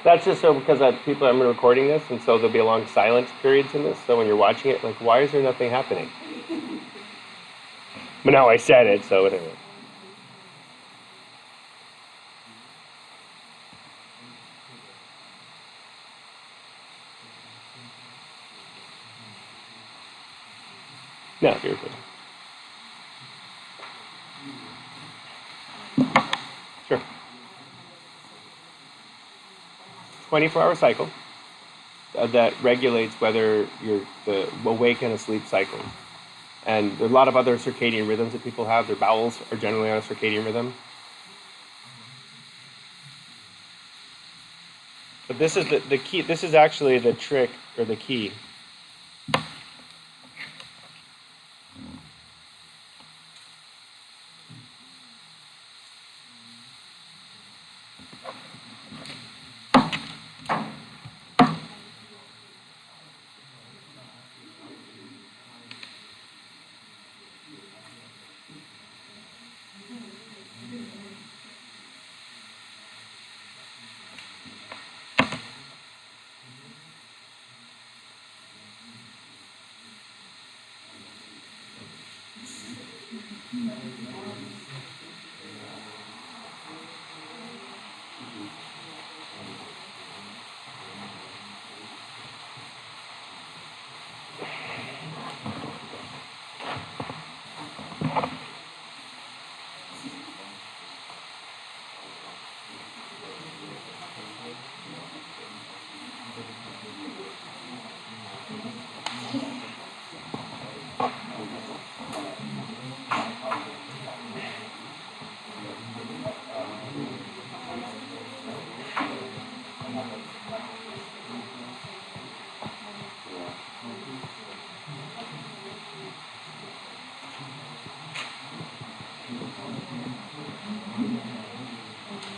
That's just so because I'm recording this, and so there'll be long silence periods in this. So when you're watching it, like, why is there nothing happening? But now I said it, so anyway. No, you're good. Sure. 24-hour cycle that regulates whether you're the awake and asleep cycle. And there are a lot of other circadian rhythms that people have. Their bowels are generally on a circadian rhythm. But this is the key. This is actually the trick or the key.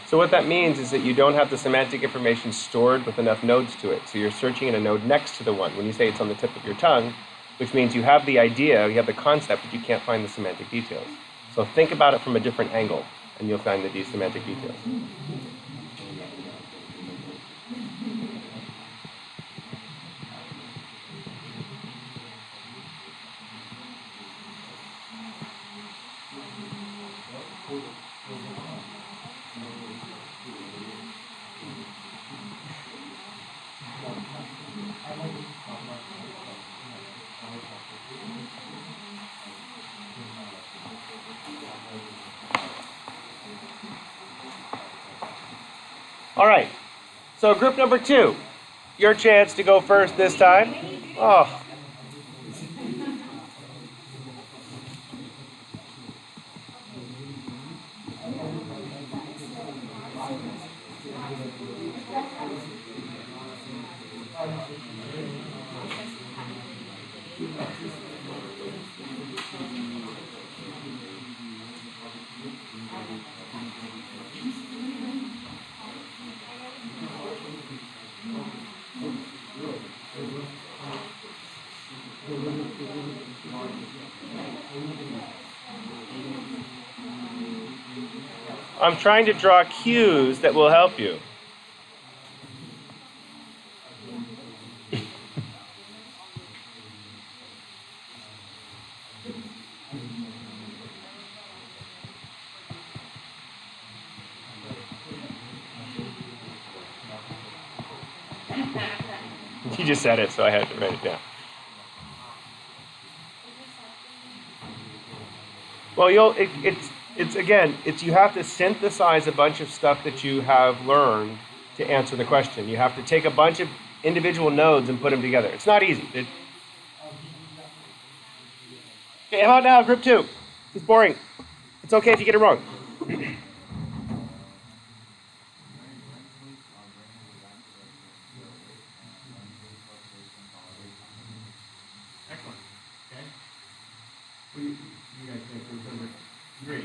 So what that means is that you don't have the semantic information stored with enough nodes to it. So you're searching in a node next to the one. When you say it's on the tip of your tongue, which means you have the idea, you have the concept, but you can't find the semantic details. So think about it from a different angle, and you'll find the semantic details. All right. So group number 2, your chance to go first this time. Oh. I'm trying to draw cues that will help you. You just said it, so I had to write it down. Well, it's you have to synthesize a bunch of stuff that you have learned to answer the question. You have to take a bunch of individual nodes and put them together. It's not easy. Okay, how about now, group 2? It's boring. It's okay if you get it wrong. Excellent. Okay. You guys take group number 3.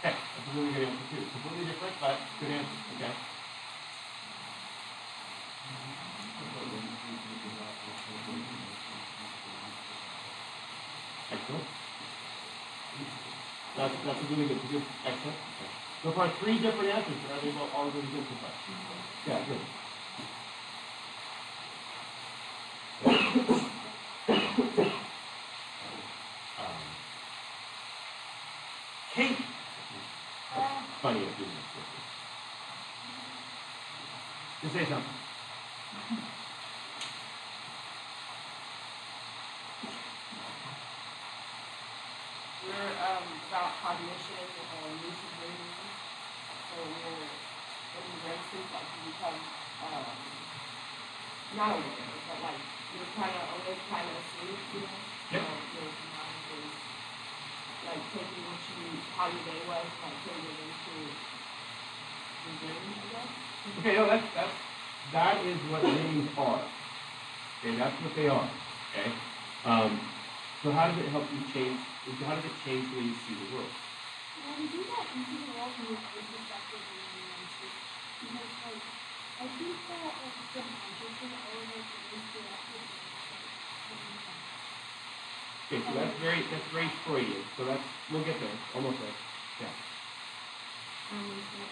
Okay, that's a really good answer too. Completely different, but That's a really good. Excellent. So for 3 different answers, are they all really good so far? Yeah, good. Kate. Funny if you just say something. We're about cognition and lucid dreaming. So we're in REM sleep, like you become not aware, but like you're kind of awake, kind of asleep, you know. Yep. Your mind is like taking into how your day was, like putting it into your dream, I guess. Okay, no, that is what dreams are. Okay, that's what they are. Okay. So how does it help you change? How does it change the way you see the world? We do that in the world with perspective and sleep. Because like I think that like subconsciously all of our brains react to Okay, so that's very Freudian. So we'll get there. Almost there. Yeah. we can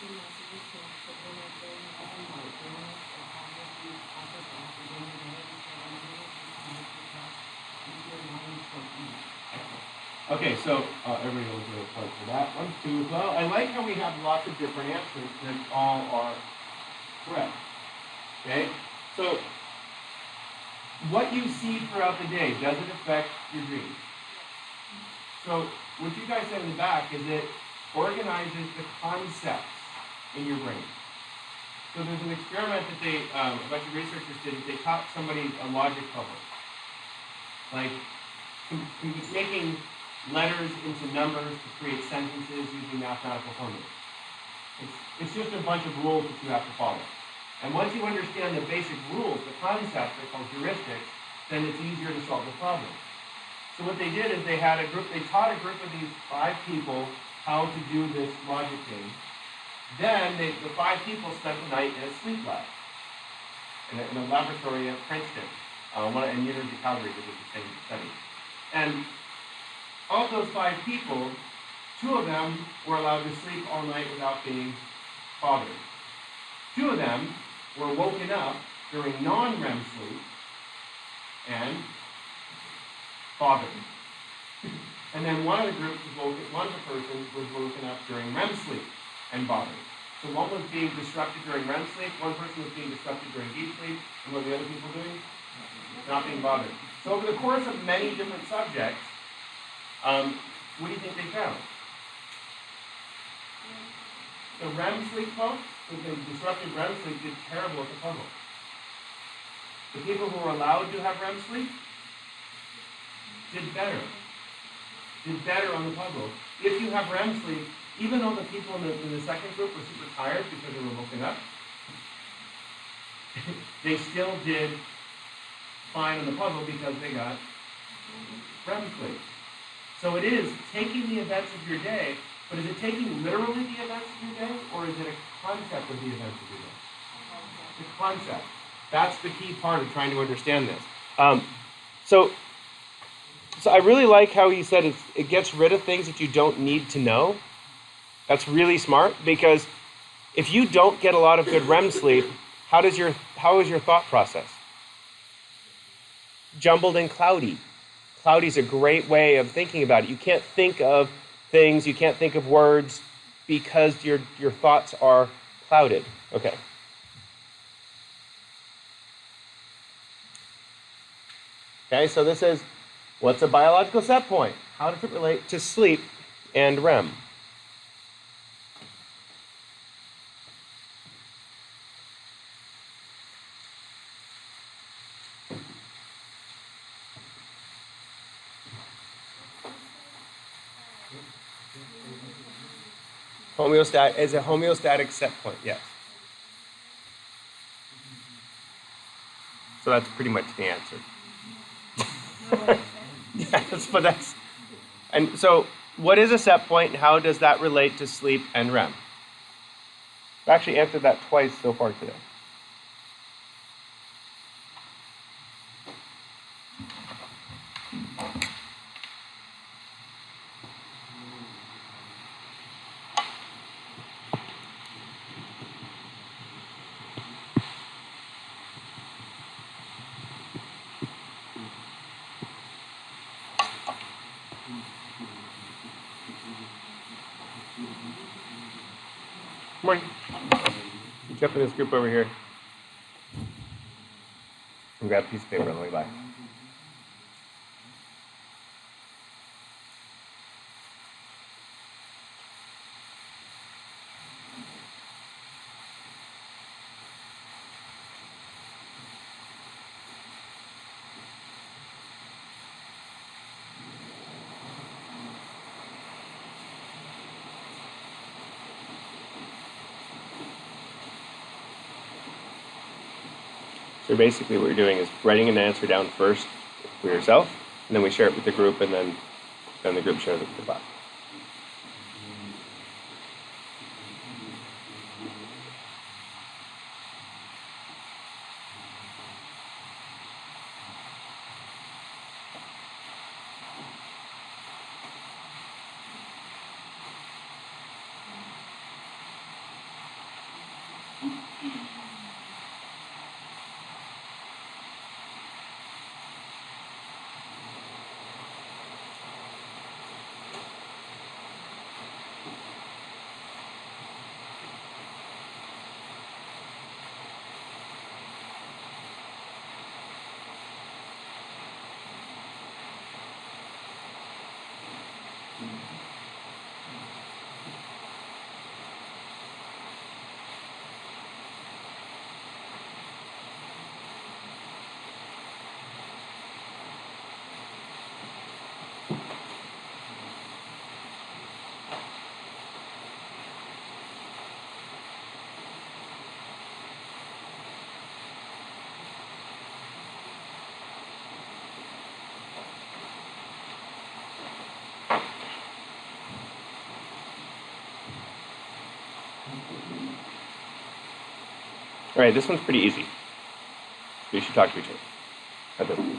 some messages to children or brain and like awareness or how to be process after doing the day Okay, so everybody knows the point for that one too as well. I like how we have lots of different answers that all are correct. Okay, so what you see throughout the day, does it affect your dreams? So what you guys said in the back is it organizes the concepts in your brain. So there's an experiment that a bunch of researchers did. They taught somebody a logic puzzle, like making letters into numbers to create sentences using mathematical formulas. It's just a bunch of rules that you have to follow. And once you understand the basic rules, the concepts, they're called heuristics, then it's easier to solve the problem. So what they did is they taught a group of these 5 people how to do this logic game. Then the 5 people spent the night in a sleep lab, in a laboratory at Princeton, and University of Calgary did the same study. And of those 5 people, 2 of them were allowed to sleep all night without being bothered. 2 of them were woken up during non-REM sleep and bothered. And then one of the person was woken up during REM sleep and bothered. So one was being disrupted during REM sleep, one person was being disrupted during deep sleep, and what were the other people doing? Not being bothered. So over the course of many different subjects, what do you think they found? The REM sleep folks, the disrupted REM sleep, did terrible at the puzzle. The people who were allowed to have REM sleep did better. Did better on the puzzle. If you have REM sleep, even though the people in the second group were super tired because they were woken up, they still did fine on the puzzle because they got REM sleep. So it is taking the events of your day, but is it taking literally the events of your day, or is it a concept of the events of your day? The concept. That's the key part of trying to understand this. So I really like how he said it gets rid of things that you don't need to know. That's really smart, because if you don't get a lot of good REM sleep, how is your thought process? Jumbled and cloudy. Cloudy is a great way of thinking about it. You can't think of things, you can't think of words, because your thoughts are clouded. Okay. Okay, so this is, what's a biological set point? How does it relate to sleep and REM? Homeostat is a homeostatic set point, yes. So that's pretty much the answer. Yes, but and so what is a set point and how does that relate to sleep and REM? I've actually answered that twice so far today. Morning. You jump in this group over here. And grab a piece of paper on the way by. So basically what you're doing is writing an answer down first for yourself, and then we share it with the group, and then the group shares it with the class. All right, this one's pretty easy. You should talk to each other. At this point.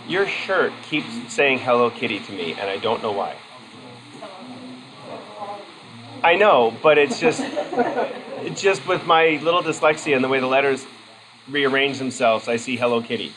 Your shirt keeps saying Hello Kitty to me, and I don't know why. I know, but it's just with my little dyslexia and the way the letters rearrange themselves, I see Hello Kitty.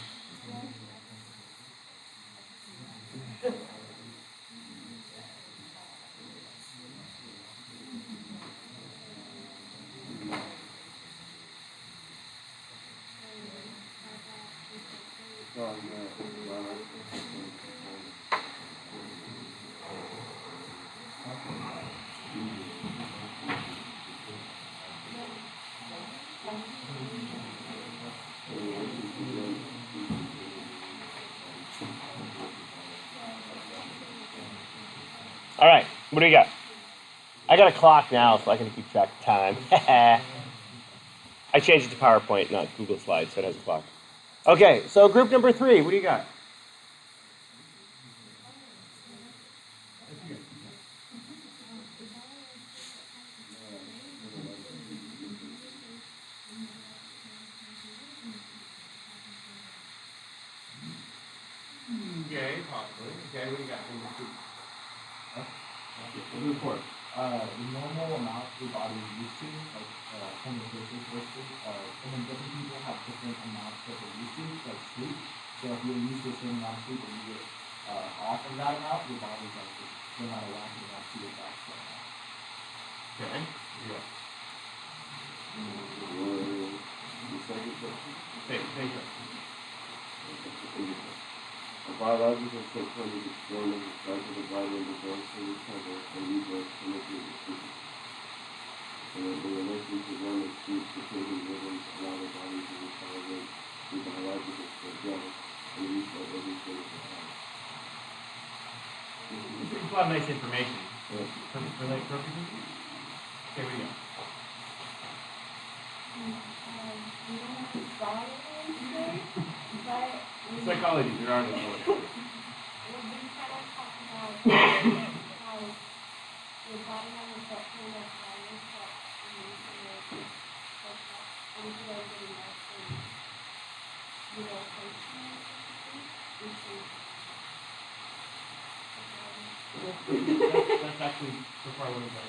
All right, what do you got? I got a clock now, so I can keep track of time. I changed it to PowerPoint, not Google Slides, so it has a clock. Okay, so group number 3, what do you got? Okay, possibly. Okay, what do you got? Report. The normal amount your body is used to, like homeostasis basically, and then different people have different amounts that they're used to, like sleep. So if you're used to a certain amount of sleep and you get off of that amount, your body's like, you're not allowing enough to get back to that amount. Okay. Yeah. The second question. Thank you. A biological psychotic is born as a fact of the body and the brain to recover and rewrite chemically the physical. And then the relation to one of sleep circadian rhythms allow the body to recalibrate the biological schedule and restart everything at once. It's a lot of nice information. Yeah. For like purposes. Okay, we go. We don't have to follow today, but we Psychology, there are no words. We've been kind of talking about how your body has a set point of values that you need to like and if you are getting less than relaxation, which is That's actually so far what it's like.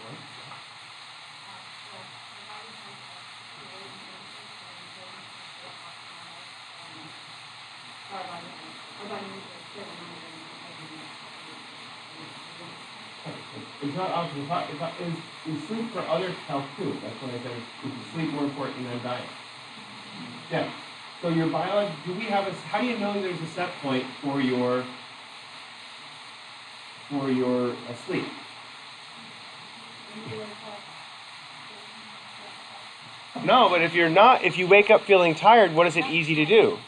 It's not optional. Is sleep for other health too? That's what I said. Is sleep more important than diet? Yeah. So your biology. Do we have a? How do you know there's a set point for your sleep? No, but if you wake up feeling tired, what is it easy to do?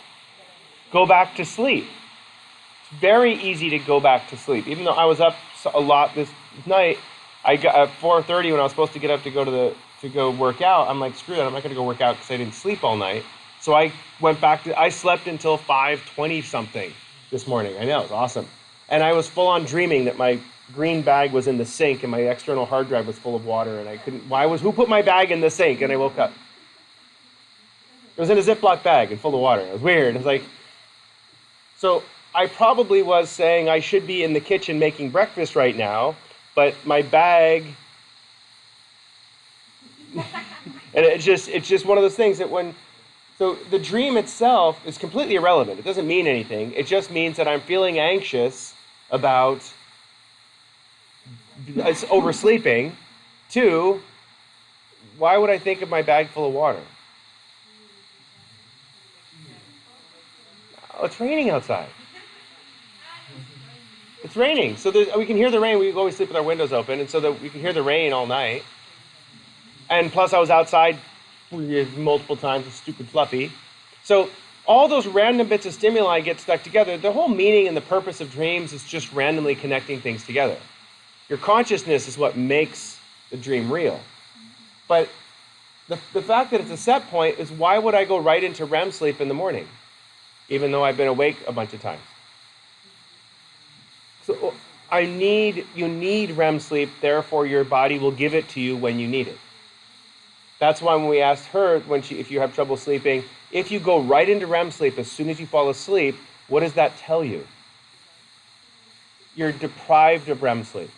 Go back to sleep. It's very easy to go back to sleep. Even though I was up a lot this night, I got at 4:30 when I was supposed to get up to go work out. I'm like, screw that, I'm not going to go work out because I didn't sleep all night. So I slept until 5:20 something this morning. I know, it was awesome. And I was full on dreaming that my green bag was in the sink and my external hard drive was full of water and I couldn't, who put my bag in the sink? And I woke up. It was in a Ziploc bag and full of water. It was weird. It was like, so I probably was saying I should be in the kitchen making breakfast right now, but my bag, and it's just one of those things that so the dream itself is completely irrelevant. It doesn't mean anything. It just means that I'm feeling anxious about oversleeping. 2, why would I think of my bag full of water? Oh, it's raining outside. It's raining. So we can hear the rain. We always sleep with our windows open, and so that we can hear the rain all night. And plus, I was outside multiple times with stupid Fluffy. So all those random bits of stimuli get stuck together. The whole meaning and the purpose of dreams is just randomly connecting things together. Your consciousness is what makes the dream real. But the fact that it's a set point is why would I go right into REM sleep in the morning, even though I've been awake a bunch of times? So you need REM sleep, therefore your body will give it to you when you need it. That's why when we asked her, if you have trouble sleeping, if you go right into REM sleep as soon as you fall asleep, what does that tell you? You're deprived of REM sleep.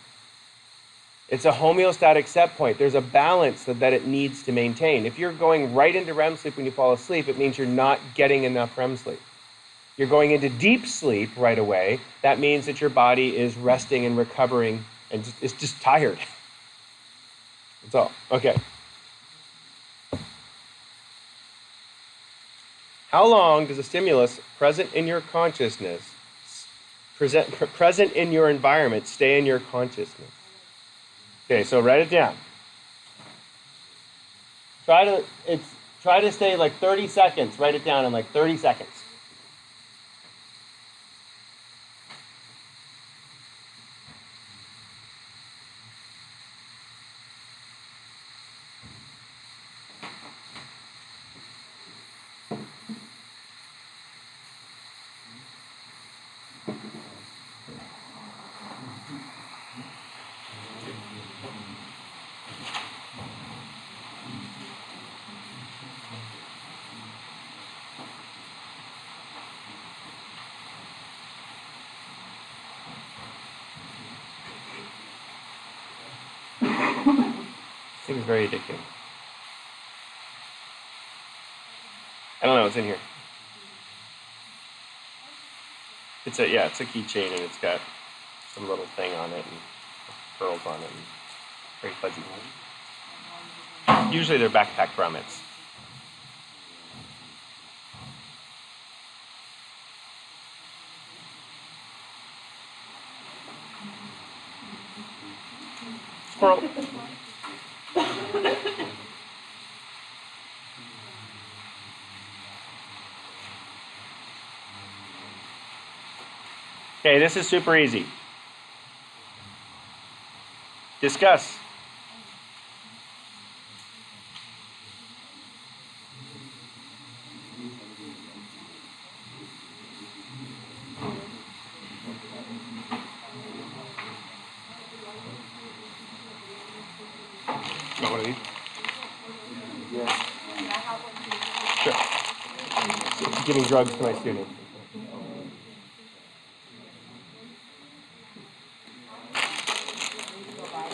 It's a homeostatic set point. There's a balance that it needs to maintain. If you're going right into REM sleep when you fall asleep, it means you're not getting enough REM sleep. You're going into deep sleep right away. That means that your body is resting and recovering and it's just tired. That's all. Okay. How long does a stimulus present in your consciousness, present in your environment, stay in your consciousness? Okay, so write it down. Try to stay like 30 seconds. Write it down in like 30 seconds. This thing is very addictive. I don't know what's in here. It's a keychain, and it's got some little thing on it and pearls on it. And very fuzzy. Usually they're backpack grommets. Squirrel. Okay, this is super easy. Discuss. Want one of these? Yes. Sure. Giving drugs to my students.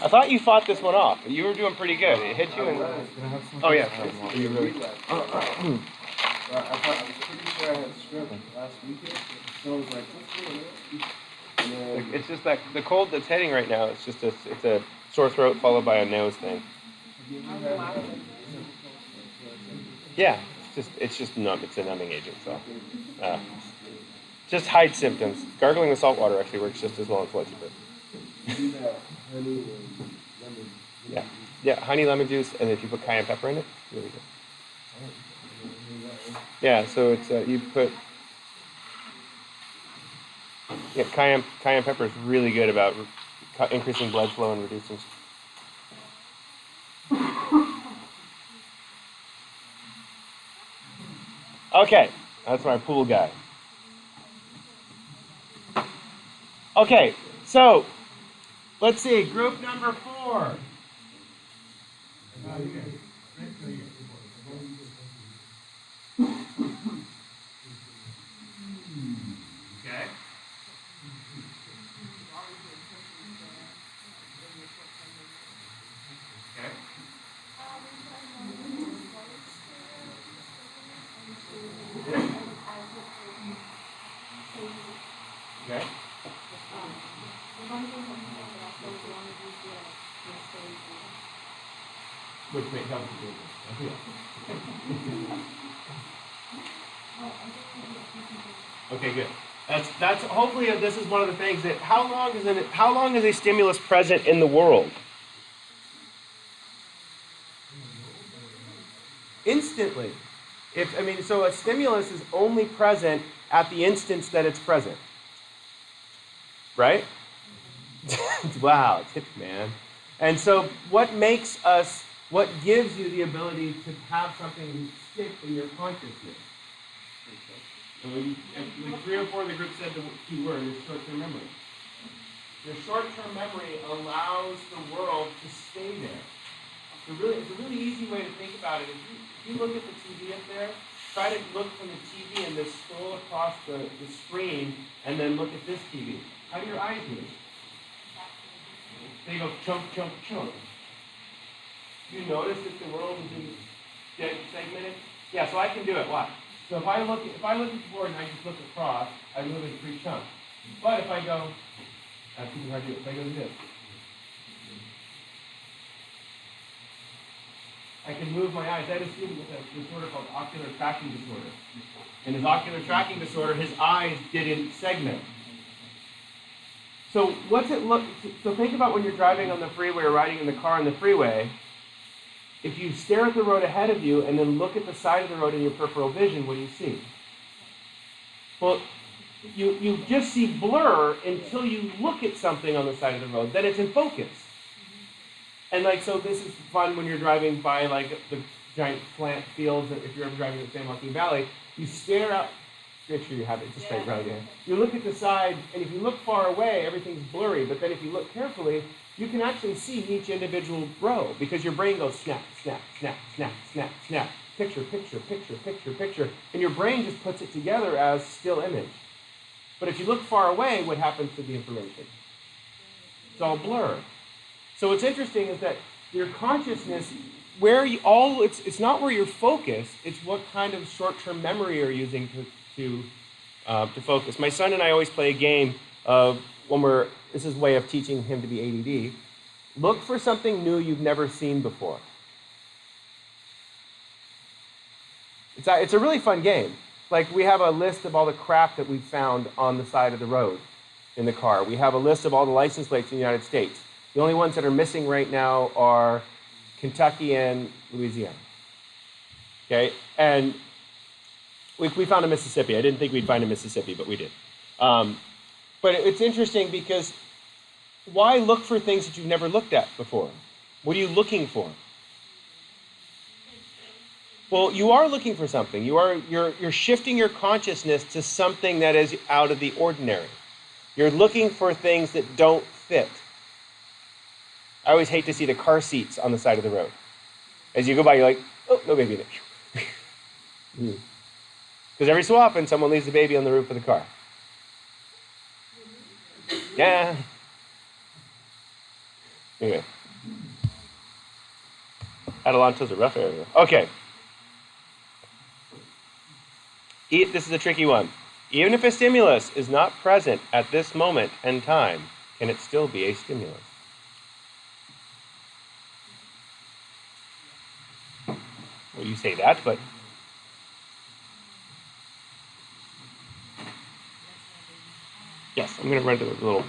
I thought you fought this one off. You were doing pretty good. It hit you and... Oh, yeah. Are you really... I was pretty sure I had strep last weekend, so I was like, what's going on? And then, It's just that the cold that's hitting right now, it's a sore throat followed by a nose thing. Yeah, it's just numb. It's a numbing agent, so just hide symptoms. Gargling with salt water actually works just as well as Lexapro. do that honey and lemon. Yeah, honey, lemon juice, and if you put cayenne pepper in it, it's really good. Yeah, so it's you put cayenne pepper is really good about increasing blood flow and reducing. Okay, that's my pool guy. Okay, so let's see, group number 4. Okay. Okay. Okay. Which may help you. Okay, good. That's hopefully this is one of the things that how long is a stimulus present in the world? Instantly. So a stimulus is only present at the instance that it's present. Right? Wow, tip man. And so what gives you the ability to have something stick in your consciousness? And like 3 or 4 of the group said the key word is short-term memory. Your short-term memory allows the world to stay there. It's a really easy way to think about it. If you look at the TV up there, try to look from the TV and then scroll across the screen and then look at this TV. How do your eyes move? They go chunk, chunk, chunk. You notice that the world is in segmented? Yeah, so I can do it. Watch. So if I look at the board and I just look across, I move in 3 chunks. But if I go, that's super hard to do. If I go to this, I can move my eyes. I had a student with a disorder called ocular tracking disorder. In his ocular tracking disorder, his eyes didn't segment. So so think about when you're driving on the freeway or riding in the car on the freeway. If you stare at the road ahead of you and then look at the side of the road in your peripheral vision, what do you see? Well, you just see blur until you look at something on the side of the road. Then it's in focus. And so this is fun when you're driving by the giant plant fields. If you're ever driving in San Joaquin Valley, you stare out. Make sure you have it. It's a straight road again. You look at the side, and if you look far away, everything's blurry. But then if you look carefully, you can actually see each individual row because your brain goes snap, snap, snap, snap, snap, snap, picture, picture, picture, picture, picture, and your brain just puts it together as still image. But if you look far away, what happens to the information? It's all blurred. So what's interesting is that your consciousness, it's not where you're focused, it's what kind of short-term memory you're using to to focus. My son and I always play a game of when we're, this is a way of teaching him to be ADD. Look for something new you've never seen before. It's a really fun game. Like, we have a list of all the crap that we've found on the side of the road in the car. We have a list of all the license plates in the United States. The only ones that are missing right now are Kentucky and Louisiana. Okay? And we found a Mississippi. I didn't think we'd find a Mississippi, but we did. But it's interesting because why look for things that you've never looked at before? What are you looking for? Well, you are looking for something. You're shifting your consciousness to something that is out of the ordinary. You're looking for things that don't fit. I always hate to see the car seats on the side of the road. As you go by, you're like, oh, no baby in it. Because every so often, someone leaves the baby on the roof of the car. Yeah. Anyway. Adelanto's a rough area. Okay. This is a tricky one. Even if a stimulus is not present at this moment and time, can it still be a stimulus? Well, you say that, but yes, I'm going to run to the little.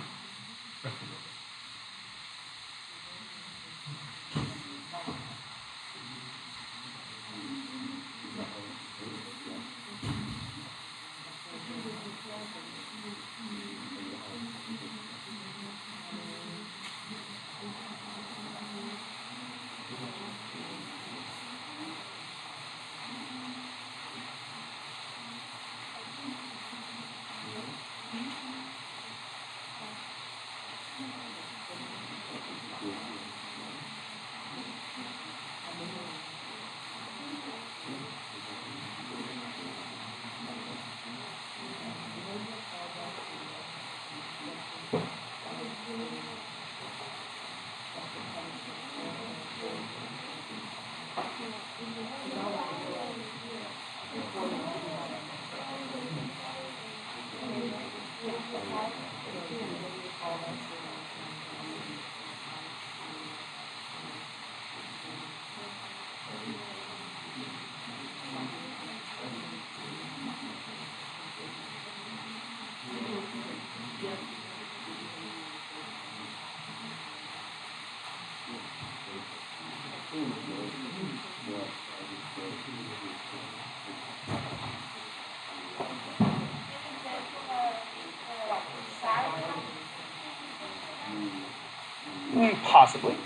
Possibly.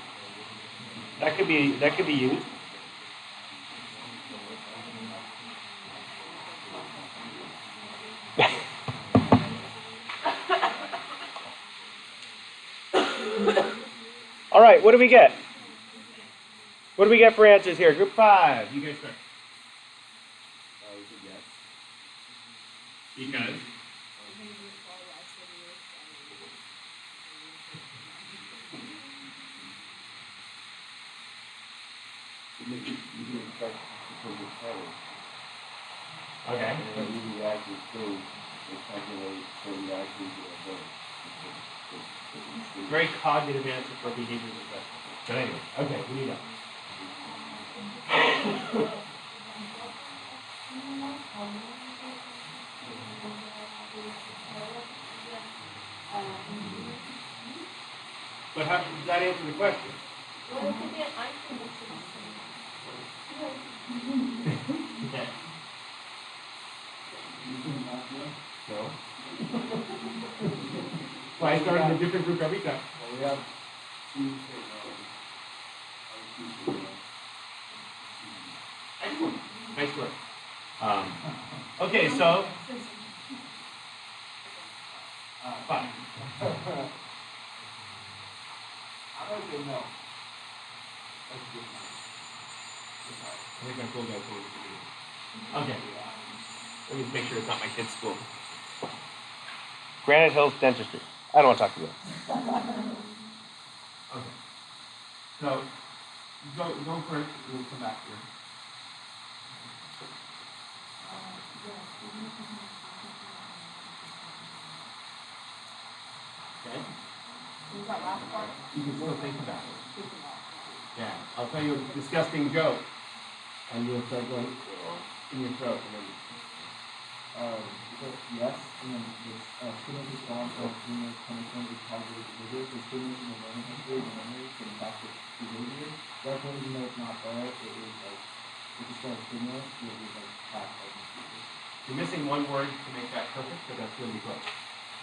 That could be used. All right, what do we get? What do we get for answers here? Group 5. You guys start. Because? Okay. Very cognitive answer for behavior assessment. But anyway, okay, we need that. But how does that answer the question? Well, it could be an item. Okay. No. Well, I started a different group every time. Well, we have two Excellent. Nice work. Okay, so 5. I'm going to say no. I think my cool guy told me to do it. Okay. Let me make sure it's not my kid's school. Granite Hills Dentistry. I don't want to talk to you. Okay. So, go for it. We'll come back here. Okay? Who's that last part? You can still think about it. Think about it. Yeah. I'll tell you a disgusting joke, and you'll start going in your throat, and then So yes, and then this stimulus response or stimulus punishment is positive behavior. So stimulus in the learning history, the memory, so back to behavior. Therefore, even though it's not there, it is like if it's still a stimulus, it is like class of behavior. you're missing one word to make that perfect, but that's really close.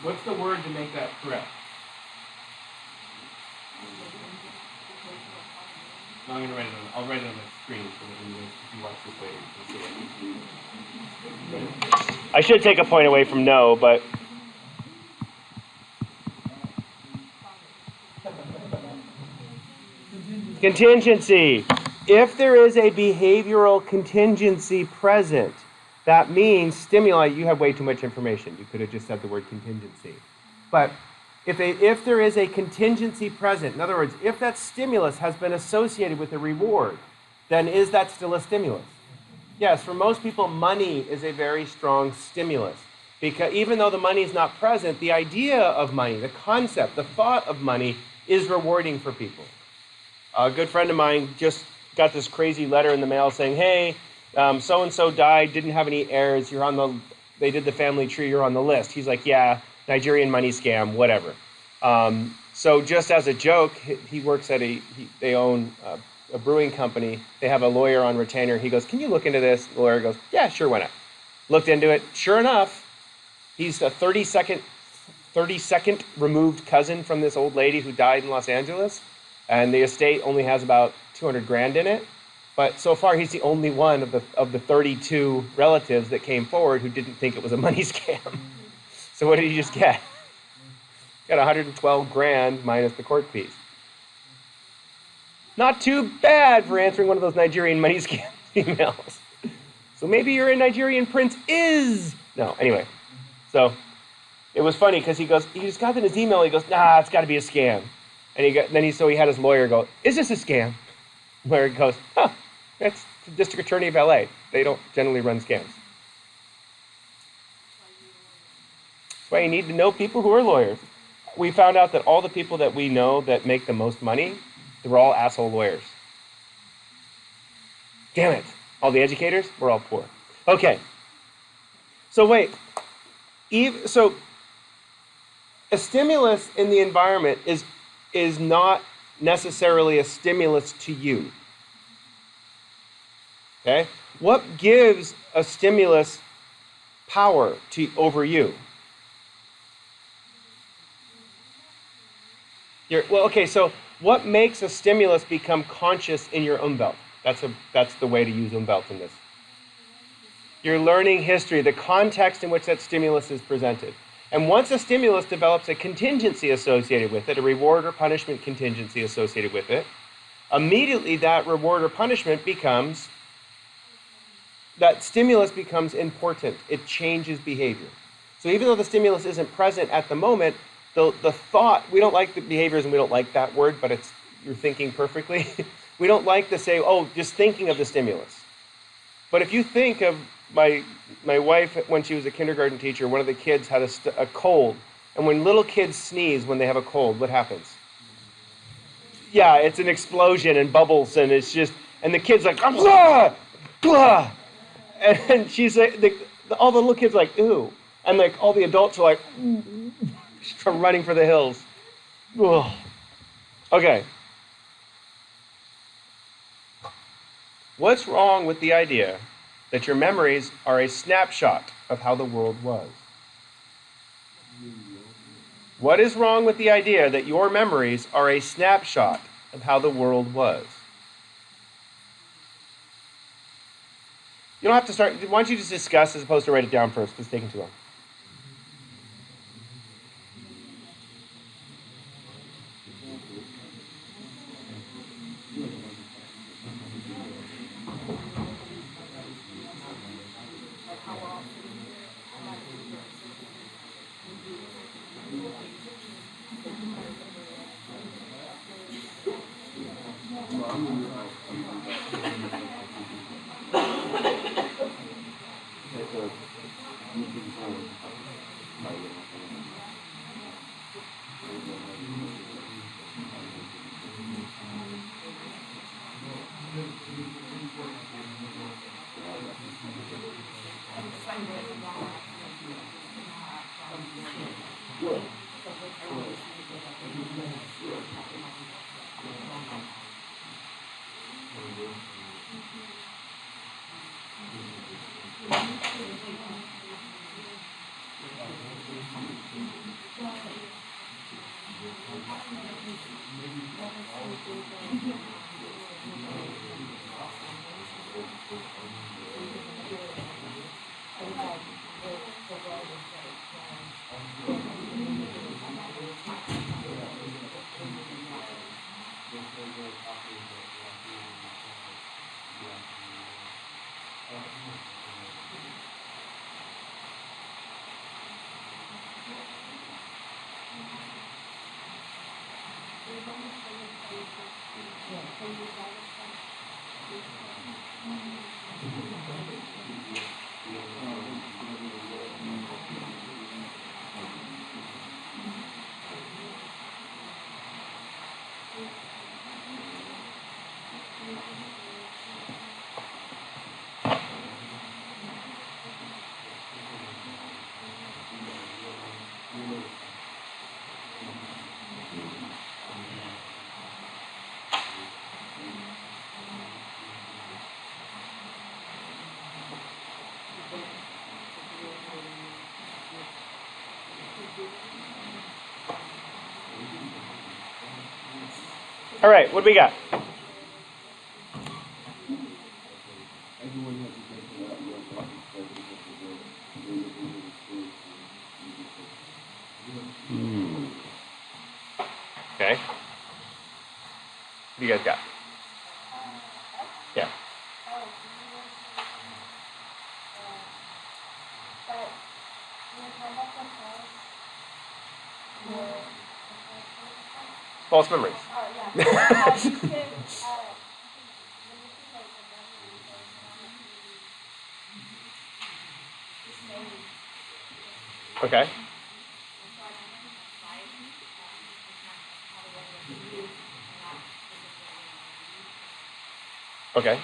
What's the word to make that correct? No, I'm gonna write it on. I'll write it on the screen so that when you watch this later, you can see it. I should take a point away from no, but contingency. If there is a behavioral contingency present, that means stimuli, you have way too much information. You could have just said the word contingency. But if there is a contingency present, in other words, if that stimulus has been associated with a reward, then is that still a stimulus? Yes, for most people, money is a very strong stimulus. Because even though the money is not present, the idea of money, the concept, the thought of money is rewarding for people. A good friend of mine just got this crazy letter in the mail saying, hey, so-and-so died, didn't have any heirs, they did the family tree, you're on the list. He's like, yeah, Nigerian money scam, whatever. So just as a joke, he works at they own a brewing company. They have a lawyer on retainer. He goes, can you look into this? The lawyer goes, yeah, sure, why not? Looked into it. Sure enough, he's a 32nd removed cousin from this old lady who died in Los Angeles. And the estate only has about 200 grand in it. But so far, he's the only one of the 32 relatives that came forward who didn't think it was a money scam. So what did he just get? Got 112 grand minus the court fees. Not too bad for answering one of those Nigerian money scam emails. So maybe your Nigerian prince is... No, anyway. So it was funny because he just got in his email, he goes, nah, it's got to be a scam. And he had his lawyer go, is this a scam? The lawyer goes, that's the district attorney of LA. They don't generally run scams. That's why you need to know people who are lawyers. We found out that all the people that we know that make the most money, they're all asshole lawyers. Damn it. All the educators, we're all poor. Okay. So wait. So a stimulus in the environment is not necessarily a stimulus to you. Okay? What gives a stimulus power over you? So what makes a stimulus become conscious in your Umwelt? That's the way to use Umwelt in this. You're learning history, the context in which that stimulus is presented. And once a stimulus develops a contingency associated with it, a reward or punishment contingency associated with it, immediately that reward or punishment that stimulus becomes important. It changes behavior. So even though the stimulus isn't present at the moment, the thought, we don't like the behaviors and we don't like that word, but you're thinking perfectly. We don't like to say, just thinking of the stimulus. But if you think of my wife, when she was a kindergarten teacher, one of the kids had a cold. And when little kids sneeze when they have a cold, what happens? Yeah, it's an explosion and bubbles, and it's just, and the kid's like, blah, blah. And she's like, all the little kids are like, ooh. And like all the adults are like, running for the hills. Ugh. Okay. What's wrong with the idea that your memories are a snapshot of how the world was? What is wrong with the idea that your memories are a snapshot of how the world was? You don't have to start. Why don't you just discuss as opposed to write it down first? It's taking too long. All right, what do we got? Everyone has a different outlook on perspective of the world, individual experiences, and Okay. What do you guys got? Yeah. False memories. Okay. Okay.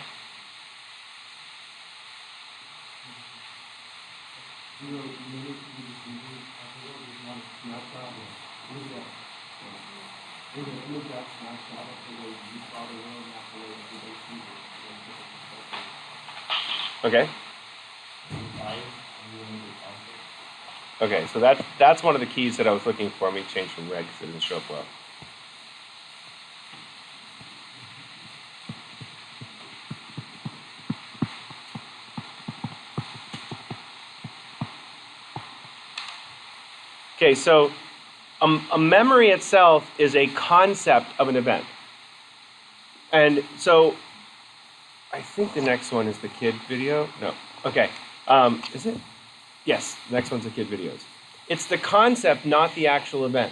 Okay. Okay, so that's one of the keys that I was looking for. Let me change from red because it didn't show up well. Okay, so a memory itself is a concept of an event. And so I think the next one is the kid video. No. Okay. Is it? Yes, the next one's the kid videos. It's the concept, not the actual event.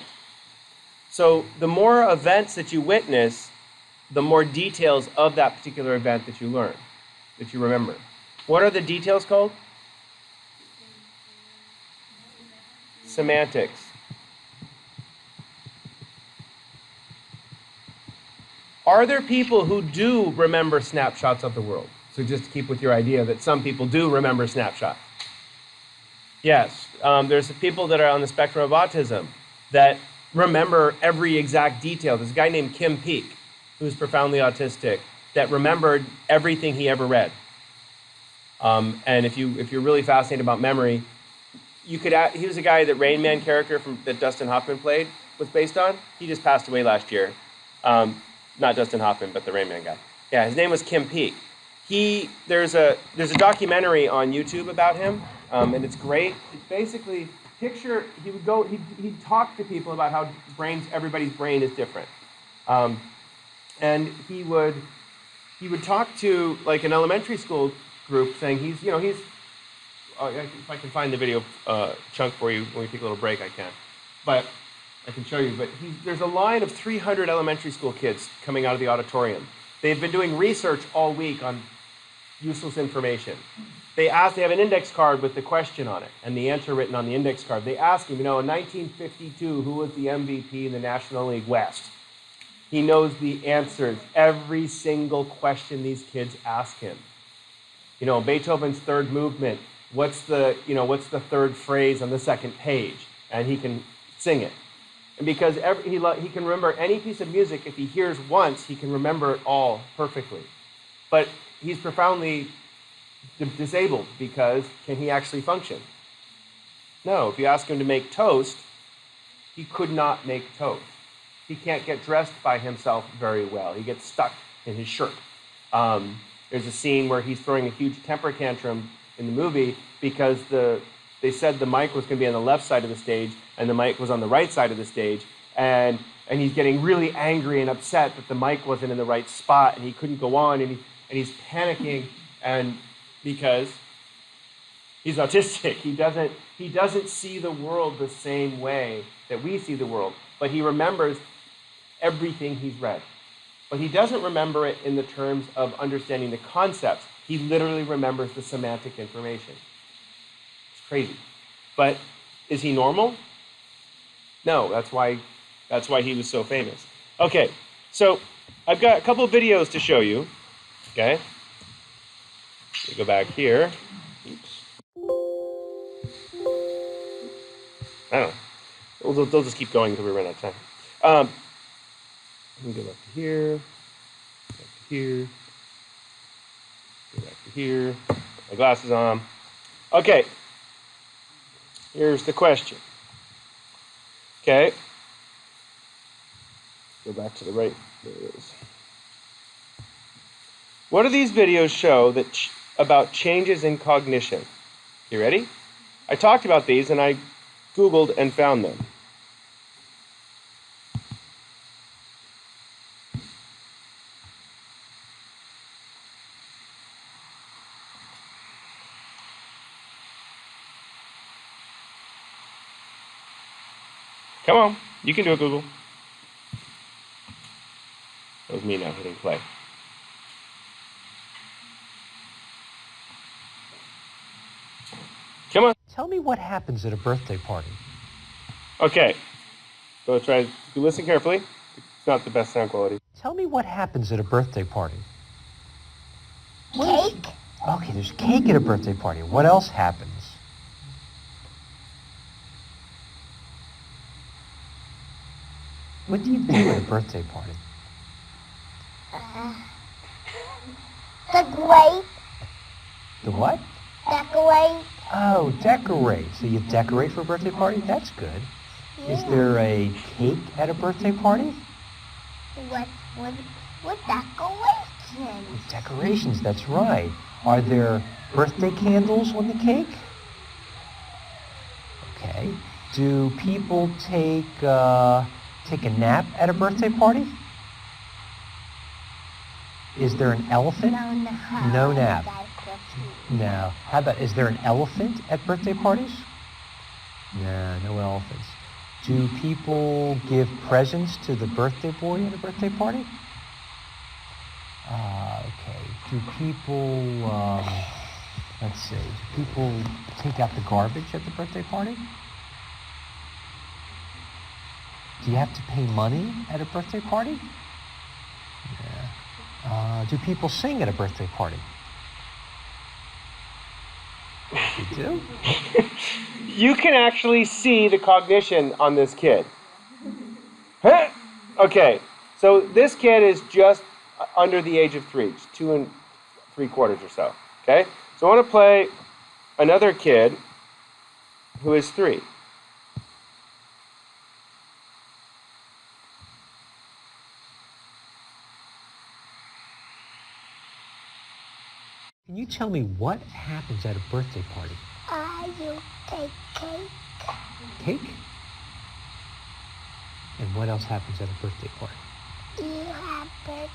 So the more events that you witness, the more details of that particular event that you learn, that you remember. What are the details called? Semantics. Are there people who do remember snapshots of the world? So just keep with your idea that some people do remember snapshots. Yes, there's people that are on the spectrum of autism that remember every exact detail. There's a guy named Kim Peek, who's profoundly autistic, that remembered everything he ever read. And if you're really fascinated about memory, he was a guy that Rain Man character that Dustin Hoffman played was based on. He just passed away last year. Not Dustin Hoffman, but the Rain Man guy. Yeah, his name was Kim Peek. There's a documentary on YouTube about him, and it's great. It's basically he'd talk to people about how everybody's brain is different, and he would talk to like an elementary school group, saying if I can find the video chunk for you when we take a little break, I can, but I can show you. But there's a line of 300 elementary school kids coming out of the auditorium. They've been doing research all week on useless information. They have an index card with the question on it and the answer written on the index card. They ask him, in 1952, who was the MVP in the National League West? He knows the answers, every single question these kids ask him. You know, Beethoven's third movement, what's the third phrase on the second page? And he can sing it. And because he can remember any piece of music, if he hears once, he can remember it all perfectly. But he's profoundly disabled because can he actually function? No, if you ask him to make toast, he could not make toast. He can't get dressed by himself very well. He gets stuck in his shirt. There's a scene where he's throwing a huge temper tantrum in the movie because they said the mic was going to be on the left side of the stage and the mic was on the right side of the stage, and he's getting really angry and upset that the mic wasn't in the right spot and he couldn't go on, and he's panicking, and because he's autistic, he doesn't see the world the same way that we see the world, but he remembers everything he's read. But he doesn't remember it in the terms of understanding the concepts. He literally remembers the semantic information. It's crazy. But is he normal? No, that's why he was so famous. Okay, so I've got a couple of videos to show you. Okay. Let me go back here. Oops. I don't know. They'll just keep going until we run out of time. Let me go back to here. Back to here. Go back to here. Put my glasses on. Okay. Here's the question. Okay. Go back to the right. There it is. What do these videos show about changes in cognition? You ready? I talked about these and I Googled and found them. Come on, you can do it, Google. That was me now hitting play. Come on. Tell me what happens at a birthday party. Okay. So listen carefully. It's not the best sound quality. Tell me what happens at a birthday party. Cake? Okay, there's cake at a birthday party. What else happens? What do you do at a birthday party? Decorate. The what? Decorate. Oh, decorate. So you decorate for a birthday party? That's good. Is there a cake at a birthday party? What decorations? Decorations, that's right. Are there birthday candles on the cake? Okay. Do people take a nap at a birthday party? Is there an elephant? No nap. No. How about, is there an elephant at birthday parties? No, no elephants. Do people give presents to the birthday boy at a birthday party? Okay. Do people, let's see, do people take out the garbage at the birthday party? Do you have to pay money at a birthday party? Yeah. Do people sing at a birthday party? You do? You can actually see the cognition on this kid. Huh? Okay, so this kid is just under the age of 3, 2 3/4 or so. Okay, so I want to play another kid who is 3. Can you tell me what happens at a birthday party? You take cake. Cake? And what else happens at a birthday party? You have birthday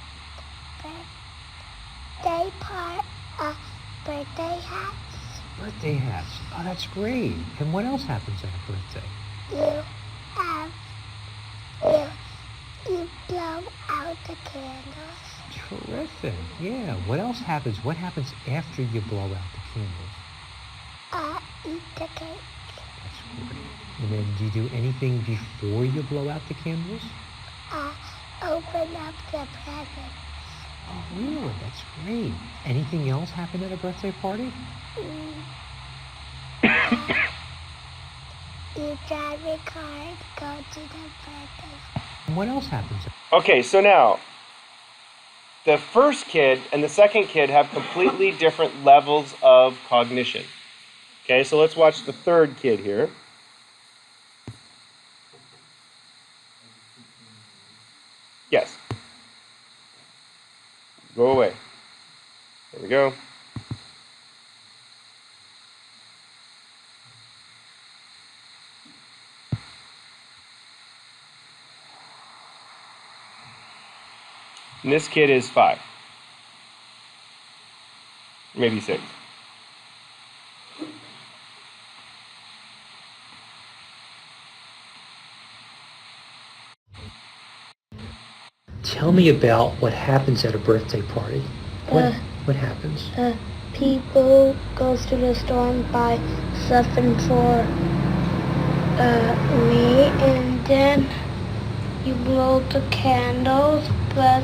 hats. Birthday hats. Oh, that's great. And what else happens at a birthday? You blow out the candles. Terrific. Yeah. What else happens? What happens after you blow out the candles? Eat the cake. That's great. And then do you do anything before you blow out the candles? open up the present. Oh, really? That's great. Anything else happened at a birthday party? You drive a car and go to the birthday. And what else happens? Okay, so now the first kid and the second kid have completely different levels of cognition. Okay, so let's watch the third kid here. Yes. Go away. There we go. And this kid is 5. Maybe 6. Tell me about what happens at a birthday party. What happens? People goes to the store and buy something for me, and then you blow the candles. But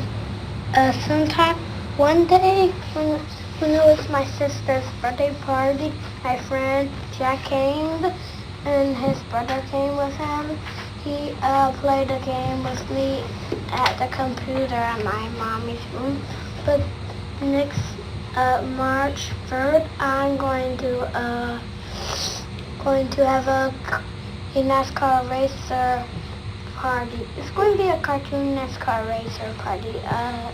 sometime one day when it was my sister's birthday party, my friend Jack came and his brother came with him. He played a game with me at the computer at my mommy's room. But next March 3rd, I'm going to have a NASCAR racer party. It's going to be a cartoon NASCAR racer party. I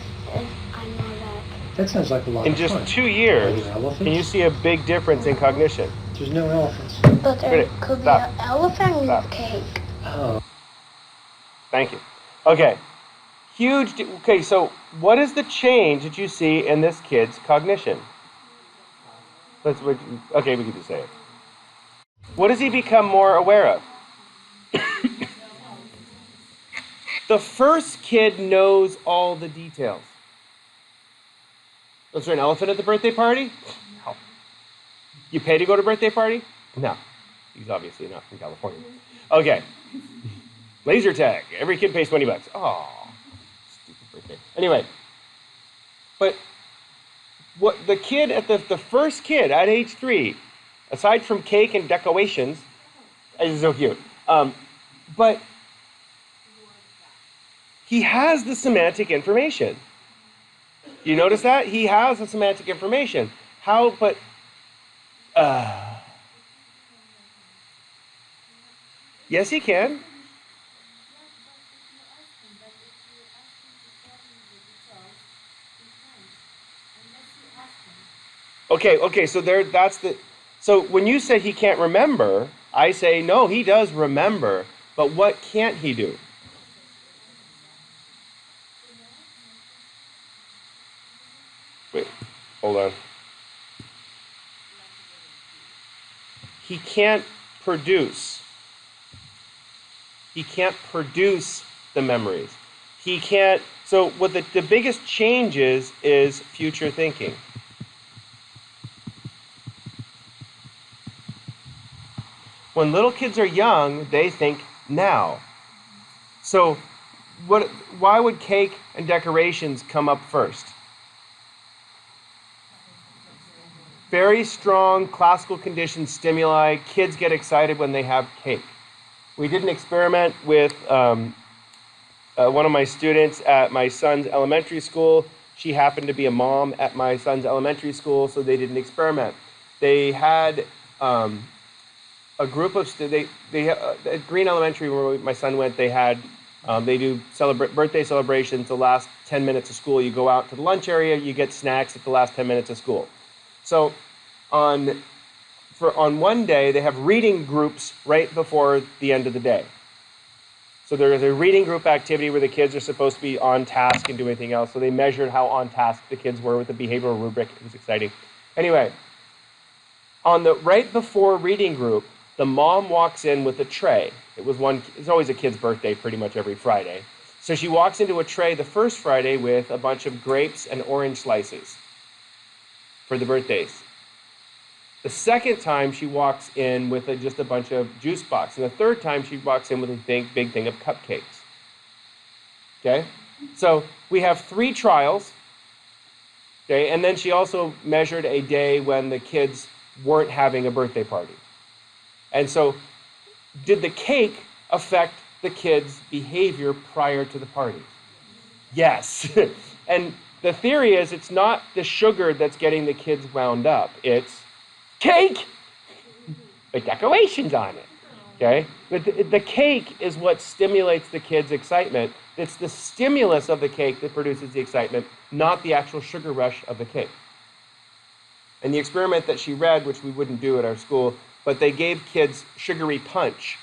know that. That sounds like a lot In of just fun. 2 years, Are there elephants? can you see a big difference in cognition? There's no elephants. But there Wait, could be stop. an elephant Stop. cake. Oh. Thank you. Okay. Okay, so what is the change that you see in this kid's cognition? Okay, we can just say it. What does he become more aware of? The first kid knows all the details. Was there an elephant at the birthday party? No. You pay to go to a birthday party? No. He's obviously not from California. Okay. Laser tag. Every kid pays $20. Oh, stupid birthday. Anyway, but what the kid at the first kid at age 3, aside from cake and decorations, is so cute. But he has the semantic information. You notice that? He has the semantic information. How, but, yes, he can. Okay, so when you say he can't remember, I say, no, he does remember, but what can't he do? Wait, hold on. He can't produce. He can't produce the memories. He can't, so what the biggest change is future thinking. When little kids are young, they think now. So why would cake and decorations come up first? Very strong classical conditioned stimuli. Kids get excited when they have cake. We did an experiment with one of my students at my son's elementary school. She happened to be a mom at my son's elementary school, so they did an experiment. They had a group of at Green Elementary, where my son went, they do birthday celebrations. The last 10 minutes of school, you go out to the lunch area, you get snacks at the last 10 minutes of school. So on one day, they have reading groups right before the end of the day. So there is a reading group activity where the kids are supposed to be on task and do anything else. So they measured how on task the kids were with the behavioral rubric. It was exciting. Anyway, on the right before reading group, the mom walks in with a tray. It's always a kid's birthday pretty much every Friday. So she walks into a tray the first Friday with a bunch of grapes and orange slices for the birthdays. The second time she walks in with just a bunch of juice box. And the third time she walks in with a big thing of cupcakes. Okay? So we have 3 trials, okay, and then she also measured a day when the kids weren't having a birthday party. And so, did the cake affect the kids' behavior prior to the party? Yes. And the theory is it's not the sugar that's getting the kids wound up, it's cake with decorations on it. Okay? But the cake is what stimulates the kids' excitement. It's the stimulus of the cake that produces the excitement, not the actual sugar rush of the cake. And the experiment that she read, which we wouldn't do at our school, but they gave kids sugary punch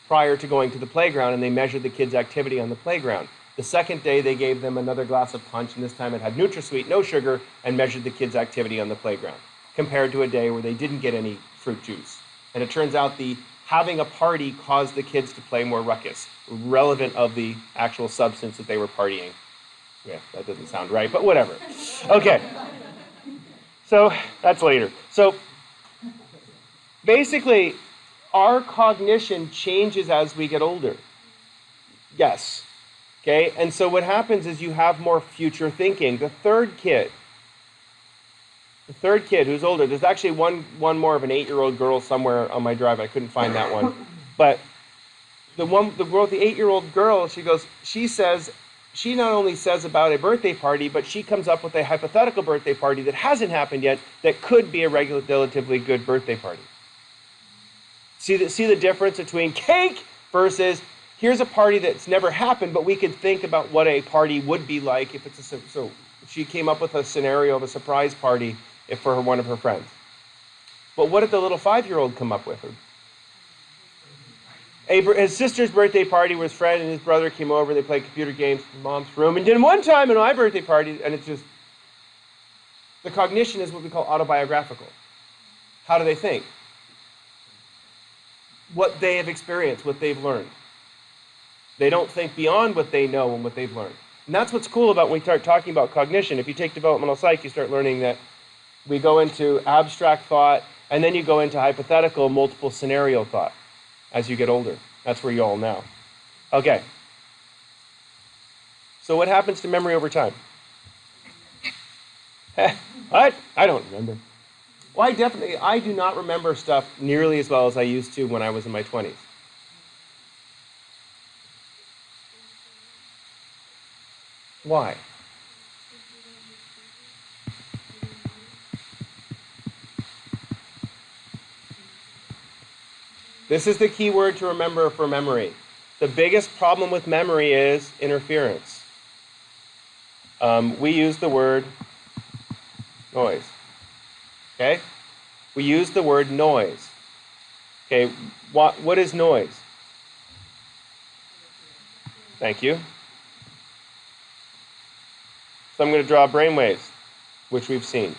prior to going to the playground, and they measured the kids' activity on the playground. The second day, they gave them another glass of punch, and this time it had NutraSweet, no sugar, and measured the kids' activity on the playground, compared to a day where they didn't get any fruit juice. And it turns out having a party caused the kids to play more ruckus, relevant of the actual substance that they were partying. Yeah, that doesn't sound right, but whatever. Okay. So that's later. So basically, our cognition changes as we get older. Yes. Okay? And so what happens is you have more future thinking. The third kid who's older, there's actually one more of an 8-year-old girl somewhere on my drive. I couldn't find that one. But the girl, the 8-year-old girl, she not only says about a birthday party, but she comes up with a hypothetical birthday party that hasn't happened yet that could be a relatively good birthday party. See the difference between cake versus here's a party that's never happened, but we can think about what a party would be like if it's so she came up with a scenario of a surprise party for one of her friends. But what did the little 5-year-old come up with? His sister's birthday party where his friend and his brother came over, they played computer games in mom's room, and then one time in my birthday party, and it's just, the cognition is what we call autobiographical. How do they think? What they have experienced, what they've learned. They don't think beyond what they know and what they've learned. And that's what's cool about when we start talking about cognition. If you take developmental psych, you start learning that we go into abstract thought, and then you go into hypothetical multiple scenario thought as you get older. That's where you all now. Okay. So what happens to memory over time? What? I don't remember. Well, I do not remember stuff nearly as well as I used to when I was in my 20s. Why? This is the key word to remember for memory. The biggest problem with memory is interference. We use the word noise. Okay? We use the word noise. Okay, what is noise? Thank you. So I'm going to draw brainwaves, which we've seen.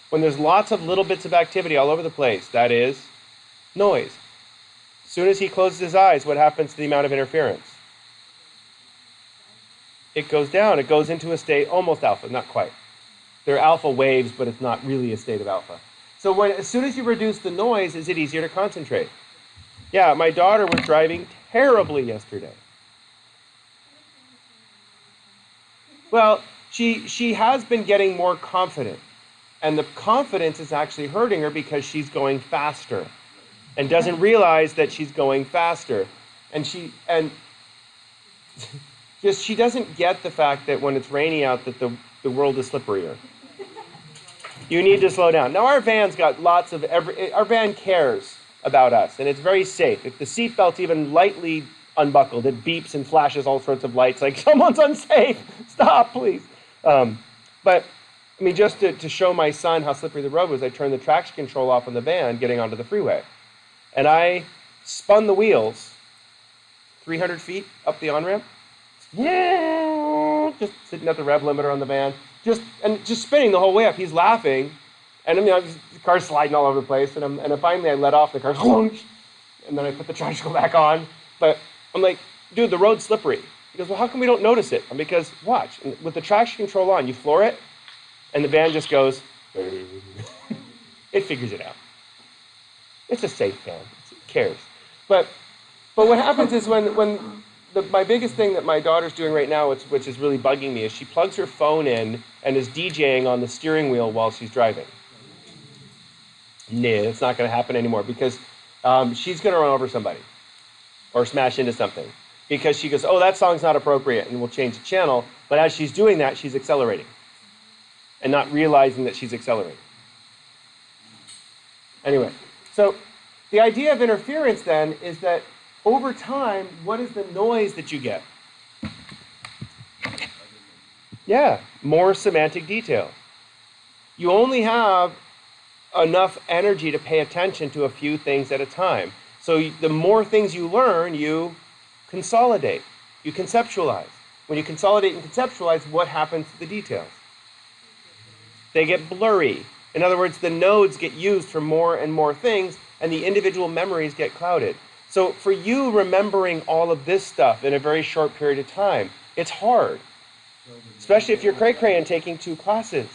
When there's lots of little bits of activity all over the place, that is noise. As soon as he closes his eyes, what happens to the amount of interference? It goes down. It goes into a state almost alpha, not quite. They're alpha waves, but it's not really a state of alpha. So as soon as you reduce the noise, is it easier to concentrate? Yeah, my daughter was driving terribly yesterday. Well, she has been getting more confident. And the confidence is actually hurting her because she's going faster and doesn't realize that she's going faster. And she doesn't get the fact that when it's raining out that the world is slipperier. You need to slow down. Now our van's got lots of our van cares about us, and it's very safe. If the seatbelt's even lightly unbuckled, it beeps and flashes all sorts of lights like someone's unsafe. Stop, please. But I mean, just to show my son how slippery the road was, I turned the traction control off on the van getting onto the freeway. And I spun the wheels 300 feet up the on-ramp. Yeah, just sitting at the rev limiter on the van, just spinning the whole way up. He's laughing, and I mean, the car's sliding all over the place. And finally, I let off the car, and then I put the traction control back on. But I'm like, dude, the road's slippery. He goes, well, how come we don't notice it? Because watch, with the traction control on, you floor it, and the van just goes. It figures it out. It's a safe van. It cares. But what happens is when my biggest thing that my daughter's doing right now, which is really bugging me, is she plugs her phone in and is DJing on the steering wheel while she's driving. Nah, it's not going to happen anymore because she's going to run over somebody or smash into something because she goes, oh, that song's not appropriate, and we'll change the channel. But as she's doing that, she's accelerating and not realizing that she's accelerating. Anyway, so the idea of interference then is that over time, what is the noise that you get? Yeah, more semantic detail. You only have enough energy to pay attention to a few things at a time. So the more things you learn, you consolidate, you conceptualize. When you consolidate and conceptualize, what happens to the details? They get blurry. In other words, the nodes get used for more and more things, and the individual memories get clouded. So for you remembering all of this stuff in a very short period of time, it's hard. Especially if you're cray-cray and taking 2 classes.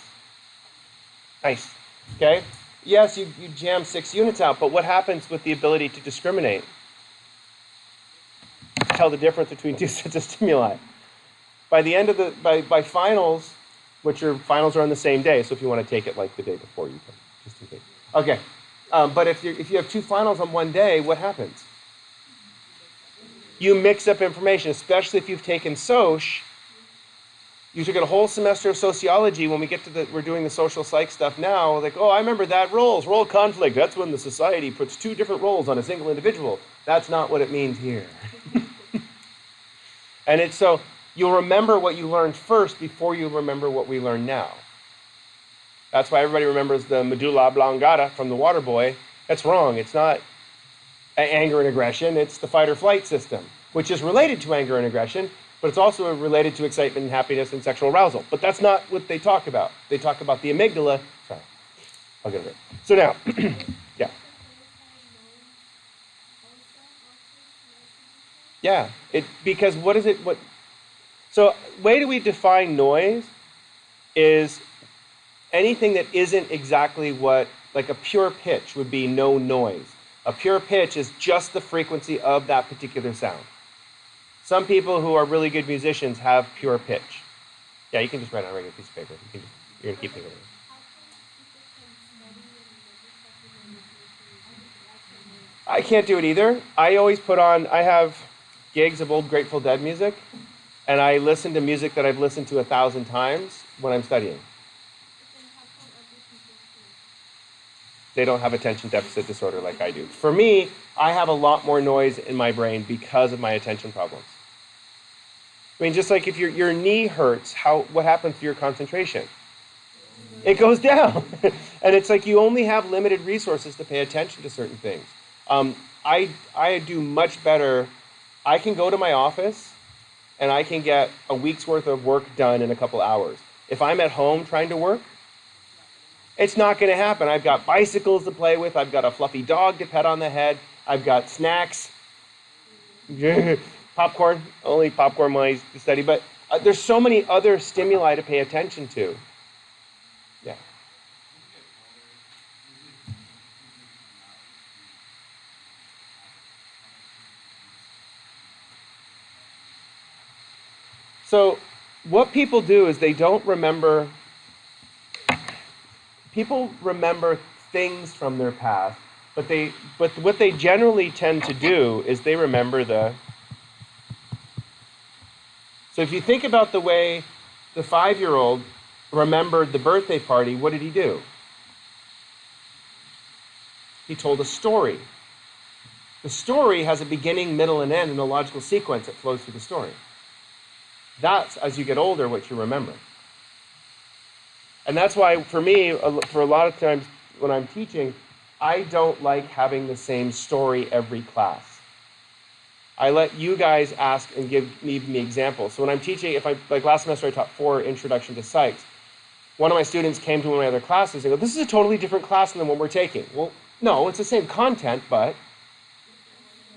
Nice. Okay? Yes, you jam 6 units out, but what happens with the ability to discriminate? Tell the difference between 2 sets of stimuli. By the end of by finals, which your finals are on the same day, so if you want to take it like the day before, you can, just in case. Okay. But if you have 2 finals on one day, what happens? You mix up information, especially if you've taken Soc. You took a whole semester of sociology. When we get to we're doing the social psych stuff now, like, oh, I remember that role conflict. That's when the society puts 2 different roles on a single individual. That's not what it means here. And it's so, you'll remember what you learned first before you remember what we learn now. That's why everybody remembers the medulla oblongata from the water boy. That's wrong. It's not anger and aggression. It's the fight or flight system, which is related to anger and aggression, but it's also related to excitement and happiness and sexual arousal. But that's not what they talk about. They talk about the amygdala. Sorry, I'll get it. So now, yeah. Yeah, because what is it? So way do we define noise is anything that isn't exactly what, like a pure pitch would be no noise. A pure pitch is just the frequency of that particular sound. Some people who are really good musicians have pure pitch. Yeah, you can just write on a regular piece of paper. You're going to keep thinking of it. I can't do it either. I always I have gigs of old Grateful Dead music, and I listen to music that I've listened to 1,000 times when I'm studying. They don't have attention deficit disorder like I do. For me, I have a lot more noise in my brain because of my attention problems. I mean, just like if your knee hurts, what happens to your concentration? It goes down. And it's like you only have limited resources to pay attention to certain things. I do much better. I can go to my office and I can get a week's worth of work done in a couple hours. If I'm at home trying to work, it's not going to happen. I've got bicycles to play with. I've got a fluffy dog to pet on the head. I've got snacks. Popcorn. Only popcorn when I study. But there's so many other stimuli to pay attention to. Yeah. So what people do is they don't remember. People remember things from their past, but what they generally tend to do is they remember So if you think about the way the 5-year-old remembered the birthday party, what did he do? He told a story. The story has a beginning, middle, and end in a logical sequence that flows through the story. That's, as you get older, what you remember. And that's why, for me, for a lot of times when I'm teaching, I don't like having the same story every class. I let you guys ask and give me examples. So when I'm teaching, like last semester I taught 4 Introduction to Psychs. One of my students came to one of my other classes and go, this is a totally different class than the one we're taking. Well, no, it's the same content, but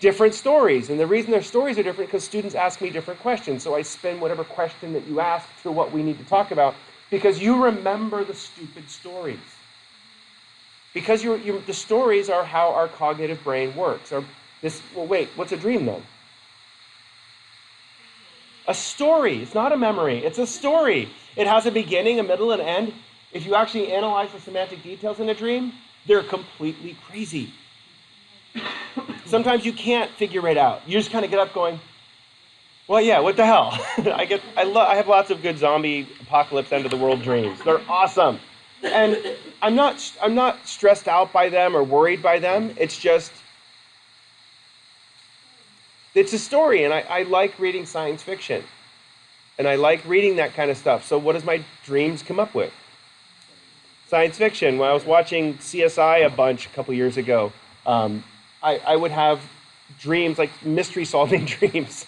different stories. And the reason their stories are different is because students ask me different questions. So I spin whatever question that you ask to what we need to talk about. Because you remember the stupid stories. Because the stories are how our cognitive brain works. Well, wait, what's a dream then? A story. It's not a memory. It's a story. It has a beginning, a middle, and end. If you actually analyze the semantic details in a dream, they're completely crazy. Sometimes you can't figure it out. You just kind of get up going, well, yeah, what the hell? I have lots of good zombie apocalypse end of the world dreams. They're awesome. And I'm not stressed out by them or worried by them. It's a story, and I like reading science fiction. And I like reading that kind of stuff. So what does my dreams come up with? Science fiction. When I was watching CSI a bunch a couple years ago, I would have dreams, like mystery-solving dreams,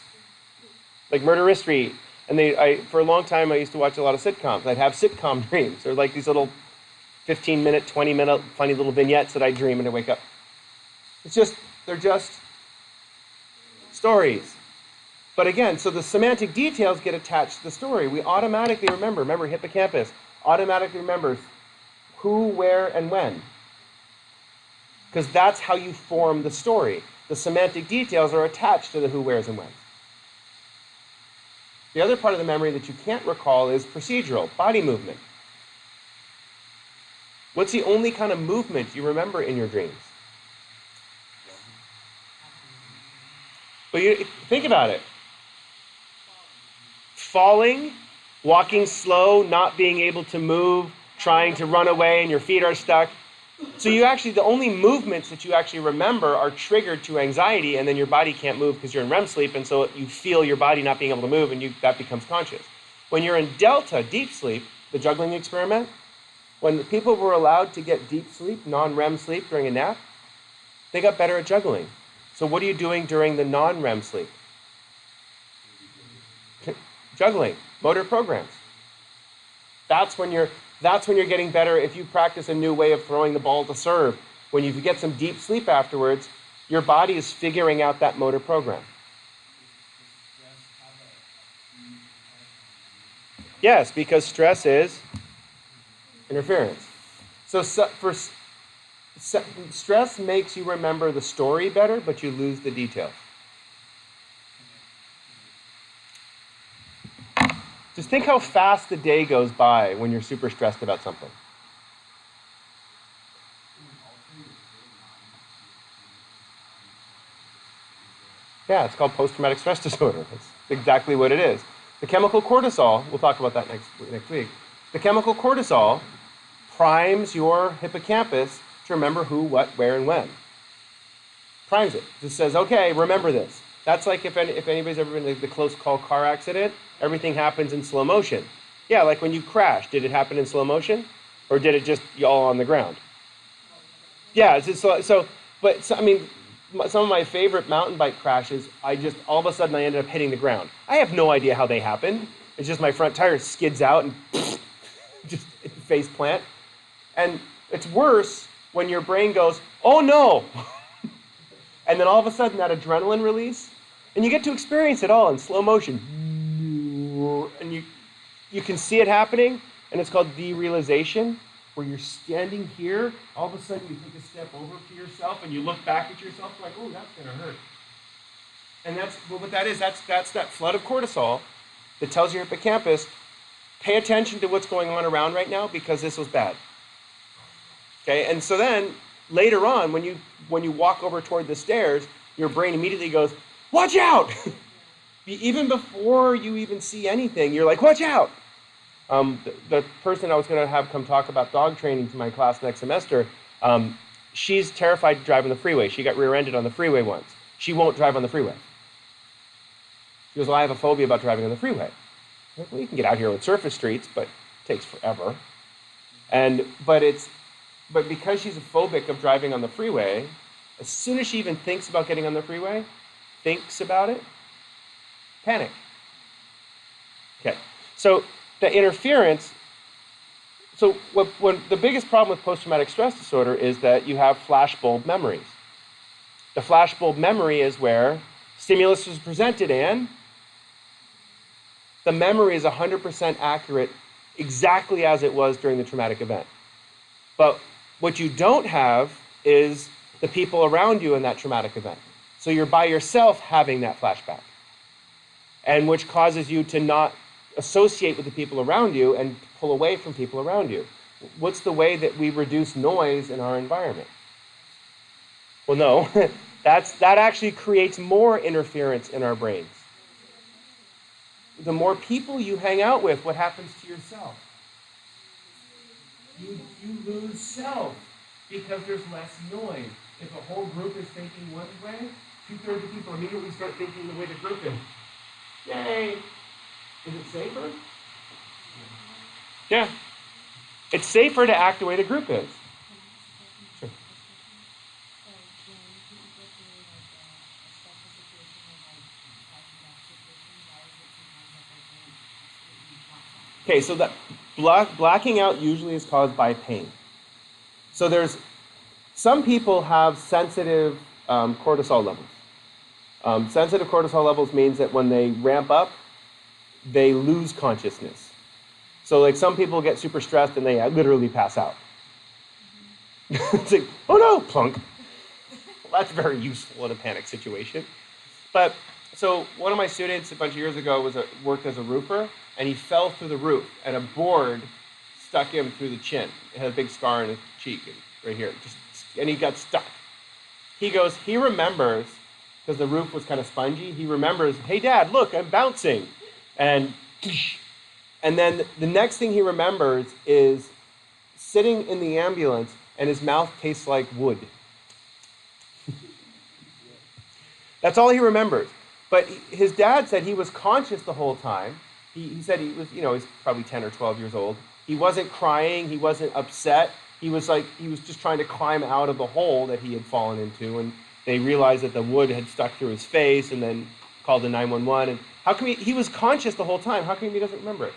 like murder mystery. And for a long time, I used to watch a lot of sitcoms. I'd have sitcom dreams. They're like these little 15-minute, 20-minute funny little vignettes that I dream and I wake up. They're just stories. But again, so the semantic details get attached to the story. We automatically remember hippocampus automatically remembers who, where, and when. Because that's how you form the story. The semantic details are attached to the who, where's, and when. The other part of the memory that you can't recall is procedural, body movement. What's the only kind of movement you remember in your dreams? But think about it. Falling, walking slow, not being able to move, trying to run away and your feet are stuck. So the only movements that you actually remember are triggered to anxiety, and then your body can't move because you're in REM sleep, and so you feel your body not being able to move, and that becomes conscious. When you're in delta, deep sleep, the juggling experiment, when people were allowed to get deep sleep, non-REM sleep during a nap, they got better at juggling. So what are you doing during the non-REM sleep? Juggling, motor programs. That's when you're getting better if you practice a new way of throwing the ball to serve. When you get some deep sleep afterwards, your body is figuring out that motor program. Yes, because stress is interference. So stress makes you remember the story better, but you lose the details. Just think how fast the day goes by when you're super stressed about something. Yeah, it's called post-traumatic stress disorder. That's exactly what it is. The chemical cortisol, we'll talk about that next week. The chemical cortisol primes your hippocampus to remember who, what, where, and when. Primes it. Just says, okay, remember this. That's like if anybody's ever been in the close call car accident, everything happens in slow motion. Yeah, like when you crash, did it happen in slow motion? Or did it just all on the ground? Yeah, some of my favorite mountain bike crashes, all of a sudden I ended up hitting the ground. I have no idea how they happened. It's just my front tire skids out and just face plant. And it's worse when your brain goes, oh no! And then all of a sudden that adrenaline release, and you get to experience it all in slow motion. And you can see it happening, and it's called derealization, where you're standing here, all of a sudden you take a step over to yourself, and you look back at yourself like, oh, that's going to hurt. And what that is, that's that flood of cortisol that tells your hippocampus, pay attention to what's going on around right now because this was bad. Okay, and so then later on, when you walk over toward the stairs, your brain immediately goes, watch out! Even before you even see anything, you're like, watch out! The person I was going to have come talk about dog training to my class next semester, she's terrified to drive on the freeway. She got rear-ended on the freeway once. She won't drive on the freeway. She goes, well, I have a phobia about driving on the freeway. I'm like, well, you can get out here on surface streets, but it takes forever. But because she's a phobic of driving on the freeway, as soon as she even thinks about getting on the freeway, thinks about it, panic. Okay, so the interference, so when the biggest problem with post-traumatic stress disorder is that you have flashbulb memories. The flashbulb memory is where stimulus was presented and the memory is 100% accurate exactly as it was during the traumatic event. But what you don't have is the people around you in that traumatic event. So you're by yourself having that flashback. and which causes you to not associate with the people around you and pull away from people around you. What's the way that we reduce noise in our environment? Well, no, that actually creates more interference in our brains. The more people you hang out with, what happens to yourself? You lose self because there's less noise. If a whole group is thinking one way, 2/3 of people immediately start thinking the way the group is. Yay! Is it safer? Yeah. It's safer to act the way the group is. Sure. Okay, so that blacking out usually is caused by pain. So there's some people have sensitive cortisol levels. Sensitive cortisol levels means that when they ramp up, they lose consciousness. So like some people get super stressed and they literally pass out. It's like, oh no, plunk. Well, that's very useful in a panic situation. But so one of my students a bunch of years ago worked as a roofer, and he fell through the roof, and a board stuck him through the chin. It had a big scar in his cheek, right here, and he got stuck. He goes, he remembers, because the roof was kind of spongy, he remembers, hey Dad, look, I'm bouncing. And then the next thing he remembers is sitting in the ambulance, and his mouth tastes like wood. That's all he remembers. But his dad said he was conscious the whole time. He said he was, he's probably 10 or 12 years old. He wasn't crying. He wasn't upset. He was just trying to climb out of the hole that he had fallen into. And they realized that the wood had stuck through his face, and then called the 911. And how come he was conscious the whole time? How come he doesn't remember it?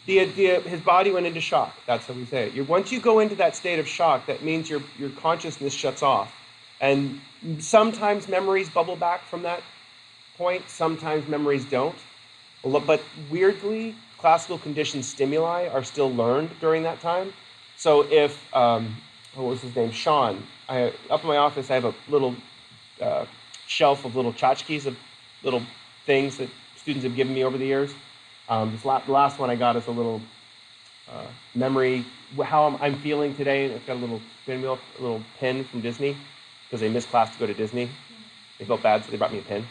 His body went into shock. That's how we say it. Once you go into that state of shock, that means your consciousness shuts off. And sometimes memories bubble back from that point. Sometimes memories don't. But weirdly, classical conditioned stimuli are still learned during that time. So if, what was his name? Sean. Up in my office, I have a little shelf of little tchotchkes, of little things that students have given me over the years. The last one I got is a little memory, how I'm feeling today. It's got a little pinwheel, a little pin from Disney, because they missed class to go to Disney. They felt bad, so they brought me a pin.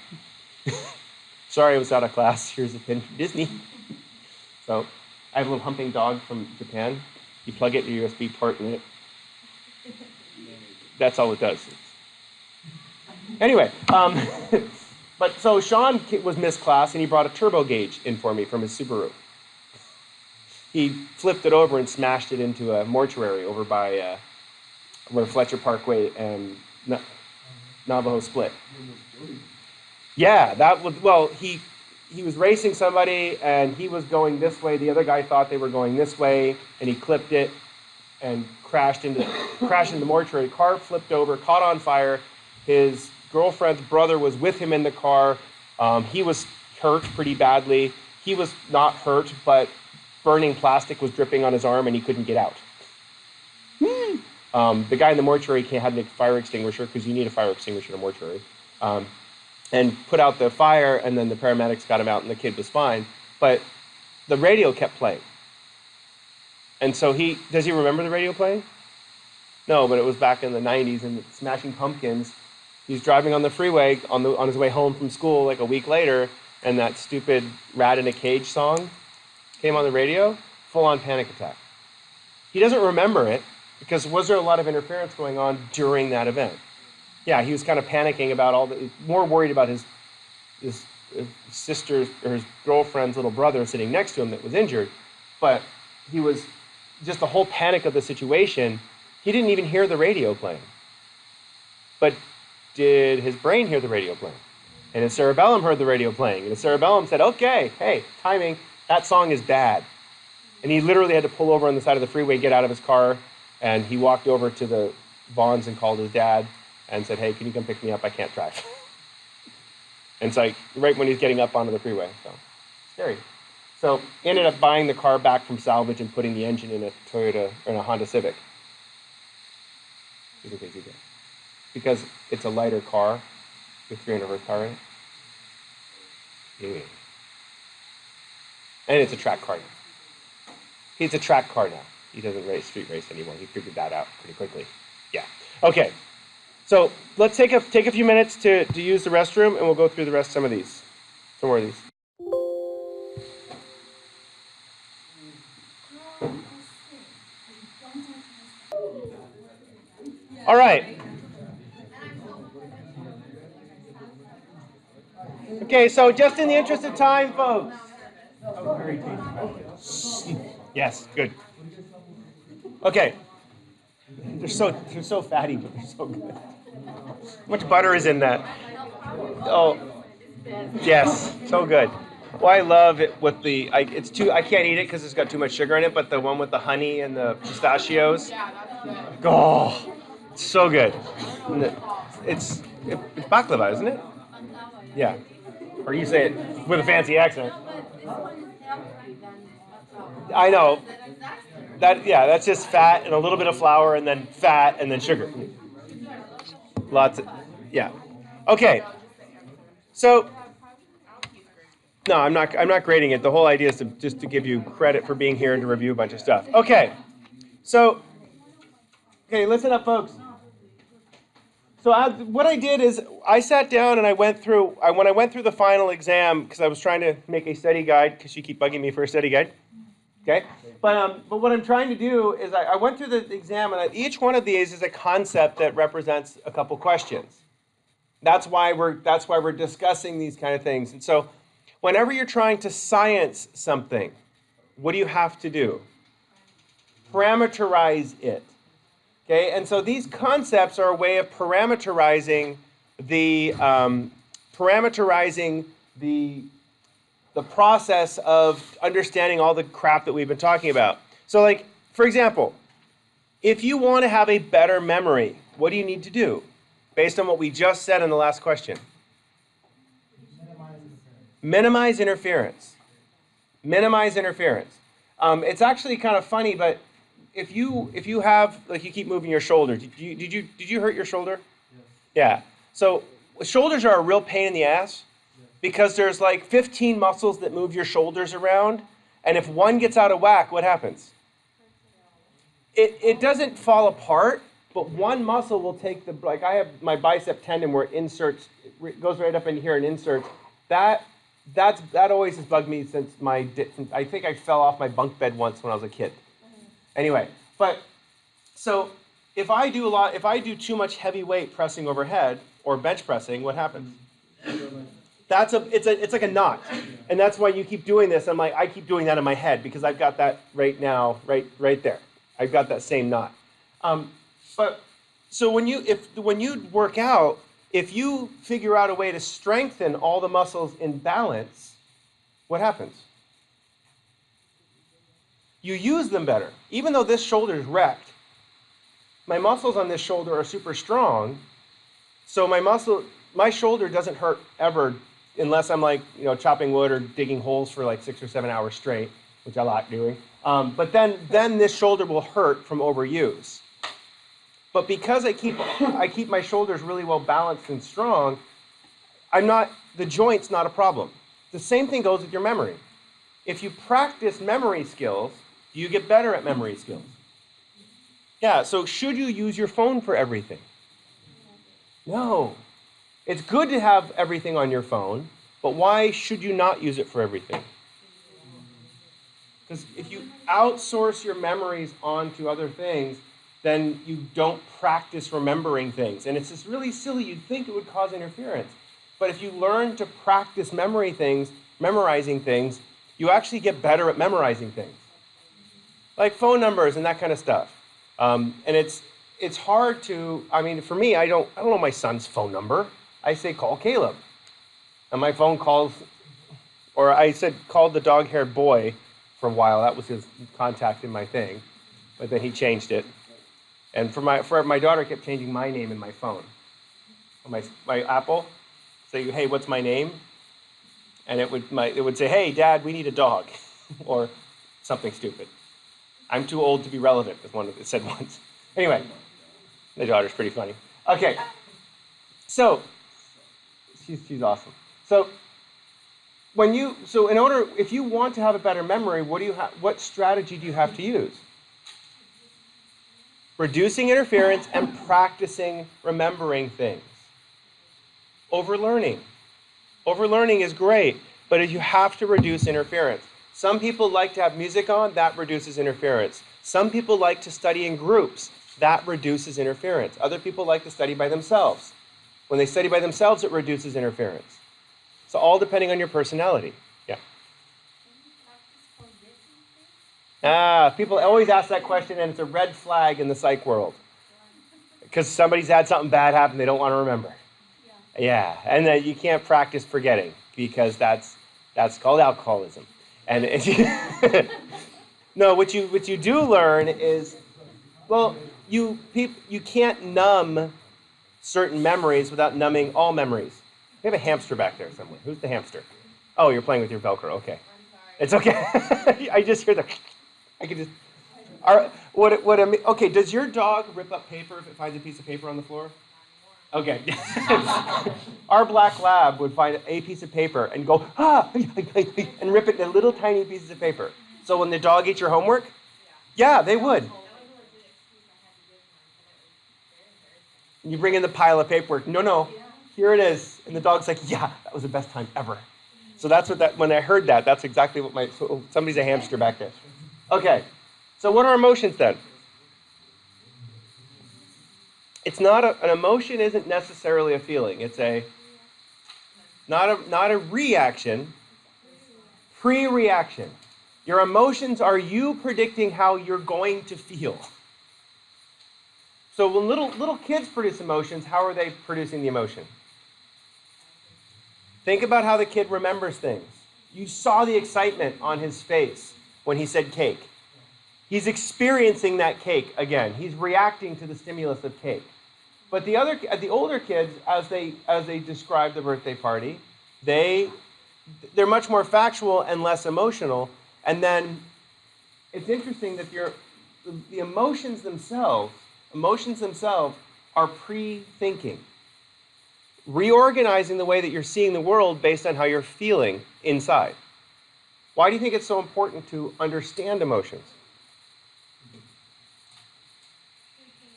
Sorry, I was out of class. Here's a pin from Disney. So I have a little humping dog from Japan. You plug it to your USB port in it. That's all it does. Anyway, but so Sean was missed class, and he brought a turbo gauge in for me from his Subaru. He flipped it over and smashed it into a mortuary over by where Fletcher Parkway and Navajo split. Yeah, that was, well, he was racing somebody, and he was going this way. The other guy thought they were going this way, and he clipped it and crashed into the mortuary. Car flipped over, caught on fire. His girlfriend's brother was with him in the car. He was hurt pretty badly. He was not hurt, but burning plastic was dripping on his arm, and he couldn't get out. The guy in the mortuary had a fire extinguisher, because you need a fire extinguisher in a mortuary, and put out the fire, and then the paramedics got him out, and the kid was fine. But the radio kept playing. And so does he remember the radio playing? No, but it was back in the 90s, and Smashing Pumpkins. He's driving on the freeway on his way home from school like a week later, and that stupid Rat in a Cage song came on the radio. Full-on panic attack. He doesn't remember it, because was there a lot of interference going on during that event? Yeah, he was kind of panicking about more worried about his sister's or his girlfriend's little brother sitting next to him that was injured. But he was just the whole panic of the situation. He didn't even hear the radio playing. But did his brain hear the radio playing? And his cerebellum heard the radio playing. And his cerebellum said, okay, hey, timing, that song is bad. And he literally had to pull over on the side of the freeway, get out of his car, and he walked over to the Vons and called his dad and said, hey, can you come pick me up? I can't drive. And it's like right when he's getting up onto the freeway. So scary. So ended up buying the car back from salvage and putting the engine in a Toyota or in a Honda Civic. Because it's a lighter car with 300 horsepower in it. Yeah. And it's a track car now. It's a track car now. He doesn't street race anymore. He figured that out pretty quickly. Yeah. Okay. So let's take a few minutes to use the restroom, and we'll go through the rest of some of these. Some more of these. All right. Okay, so just in the interest of time, folks. Yes, good. Okay. They're so fatty, but they're so good. How much butter is in that? Oh, yes, so good. Well, I love it with the. I can't eat it because it's got too much sugar in it. But the one with the honey and the pistachios. Oh, it's so good. It's baklava, isn't it? Yeah. Or you say it with a fancy accent. I know. That's just fat and a little bit of flour and then fat and then sugar. Lots of, yeah. Okay. So, no, I'm not grading it. The whole idea is just to give you credit for being here and to review a bunch of stuff. Okay. So, listen up, folks. So what I did is I sat down and when I went through the final exam, because I was trying to make a study guide, because you keep bugging me for a study guide. Okay? But what I'm trying to do is I went through the exam, and each one of these is a concept that represents a couple questions. That's why we're discussing these kind of things. And so whenever you're trying to science something, what do you have to do? Parameterize it. Okay, and so these concepts are a way of parameterizing the process of understanding all the crap that we've been talking about. So, like, for example, if you want to have a better memory, what do you need to do? Based on what we just said in the last question. Minimize interference. Minimize interference. It's actually kind of funny, but if you have, like, you keep moving your shoulder, did you hurt your shoulder? Yes. Yeah. So shoulders are a real pain in the ass because there's like 15 muscles that move your shoulders around, and if one gets out of whack, what happens? It doesn't fall apart, but one muscle will take like I have my bicep tendon where it inserts, it goes right up in here and inserts. That always has bugged me since I think I fell off my bunk bed once when I was a kid. Anyway, but so if I do too much heavy weight pressing overhead or bench pressing, what happens? It's like a knot, and that's why you keep doing this. I keep doing that in my head because I've got that right now, right there. I've got that same knot. But so when you work out, if you figure out a way to strengthen all the muscles in balance, what happens? You use them better. Even though this shoulder is wrecked, my muscles on this shoulder are super strong, so my shoulder doesn't hurt ever unless I'm like, chopping wood or digging holes for like 6 or 7 hours straight, which I like doing. But then this shoulder will hurt from overuse. But because I keep my shoulders really well balanced and strong, the joint's not a problem. The same thing goes with your memory. If you practice memory skills, you get better at memory skills. Yeah, so should you use your phone for everything? No. It's good to have everything on your phone, but why should you not use it for everything? Because if you outsource your memories onto other things, then you don't practice remembering things. And it's just really silly. You'd think it would cause interference. But if you learn to practice memorizing things, you actually get better at memorizing things. Like phone numbers and that kind of stuff. And it's hard to, for me, I don't know my son's phone number. I say, call Caleb. And my phone calls, or I said, called the dog-haired boy for a while. That was his contact in my thing. But then he changed it. And for my daughter kept changing my name in my phone. On my Apple, say, hey, what's my name? And it would say, hey, Dad, we need a dog. Or something stupid. I'm too old to be relevant, as one of it said once. Anyway, my daughter's pretty funny. Okay, so she's awesome. So if you want to have a better memory, what strategy do you have to use? Reducing interference and practicing remembering things. Overlearning. Overlearning is great, but you have to reduce interference. Some people like to have music on, that reduces interference. Some people like to study in groups, that reduces interference. Other people like to study by themselves. When they study by themselves, it reduces interference. So all depending on your personality. Yeah. People always ask that question, and it's a red flag in the psych world. Because somebody's had something bad happen they don't want to remember. Yeah, and you can't practice forgetting, because that's called alcoholism. And no, what you do learn is, well, you can't numb certain memories without numbing all memories. We have a hamster back there somewhere. Who's the hamster? Oh, you're playing with your Velcro. Okay, it's okay. I just hear the. I can just. Okay, does your dog rip up paper if it finds a piece of paper on the floor? Okay. Our black lab would find a piece of paper and go, and rip it into little tiny pieces of paper. So when the dog eats your homework, yeah, they would. You bring in the pile of paperwork. No, here it is. And the dog's like, yeah, that was the best time ever. So that's when I heard that, that's exactly what somebody's a hamster back there. Okay, so what are emotions then? It's not an emotion isn't necessarily a feeling. It's not a reaction, pre-reaction. Your emotions are you predicting how you're going to feel. So when little kids produce emotions, how are they producing the emotion? Think about how the kid remembers things. You saw the excitement on his face when he said cake. He's experiencing that cake again. He's reacting to the stimulus of cake. But the older kids, as they describe the birthday party, they're much more factual and less emotional. And then it's interesting that the emotions themselves are pre-thinking, reorganizing the way that you're seeing the world based on how you're feeling inside. Why do you think it's so important to understand emotions?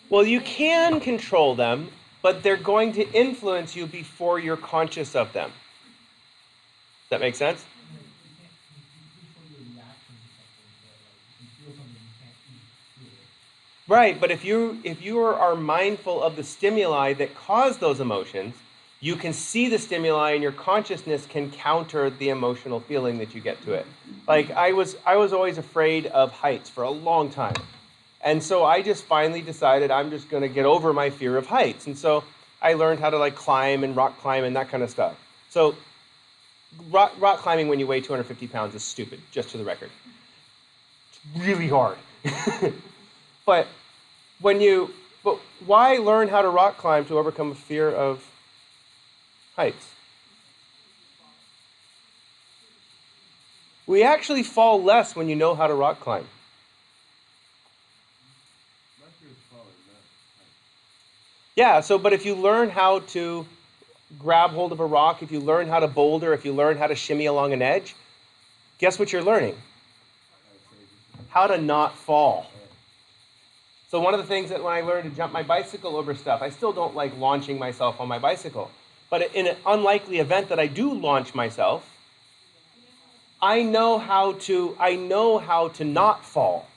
Well, you can control them, but they're going to influence you before you're conscious of them. Does that make sense? Right, but if you are mindful of the stimuli that cause those emotions, you can see the stimuli and your consciousness can counter the emotional feeling that you get to it. Like I was always afraid of heights for a long time. And so I just finally decided I'm just going to get over my fear of heights. And so I learned how to climb and rock climb and that kind of stuff. So rock climbing when you weigh 250 pounds is stupid, just to the record. It's really hard. But why learn how to rock climb to overcome a fear of heights? We actually fall less when you know how to rock climb. Yeah, but if you learn how to grab hold of a rock, if you learn how to boulder, if you learn how to shimmy along an edge, guess what you're learning? How to not fall. So one of the things that when I learned to jump my bicycle over stuff, I still don't like launching myself on my bicycle. But in an unlikely event that I do launch myself, I know how to not fall.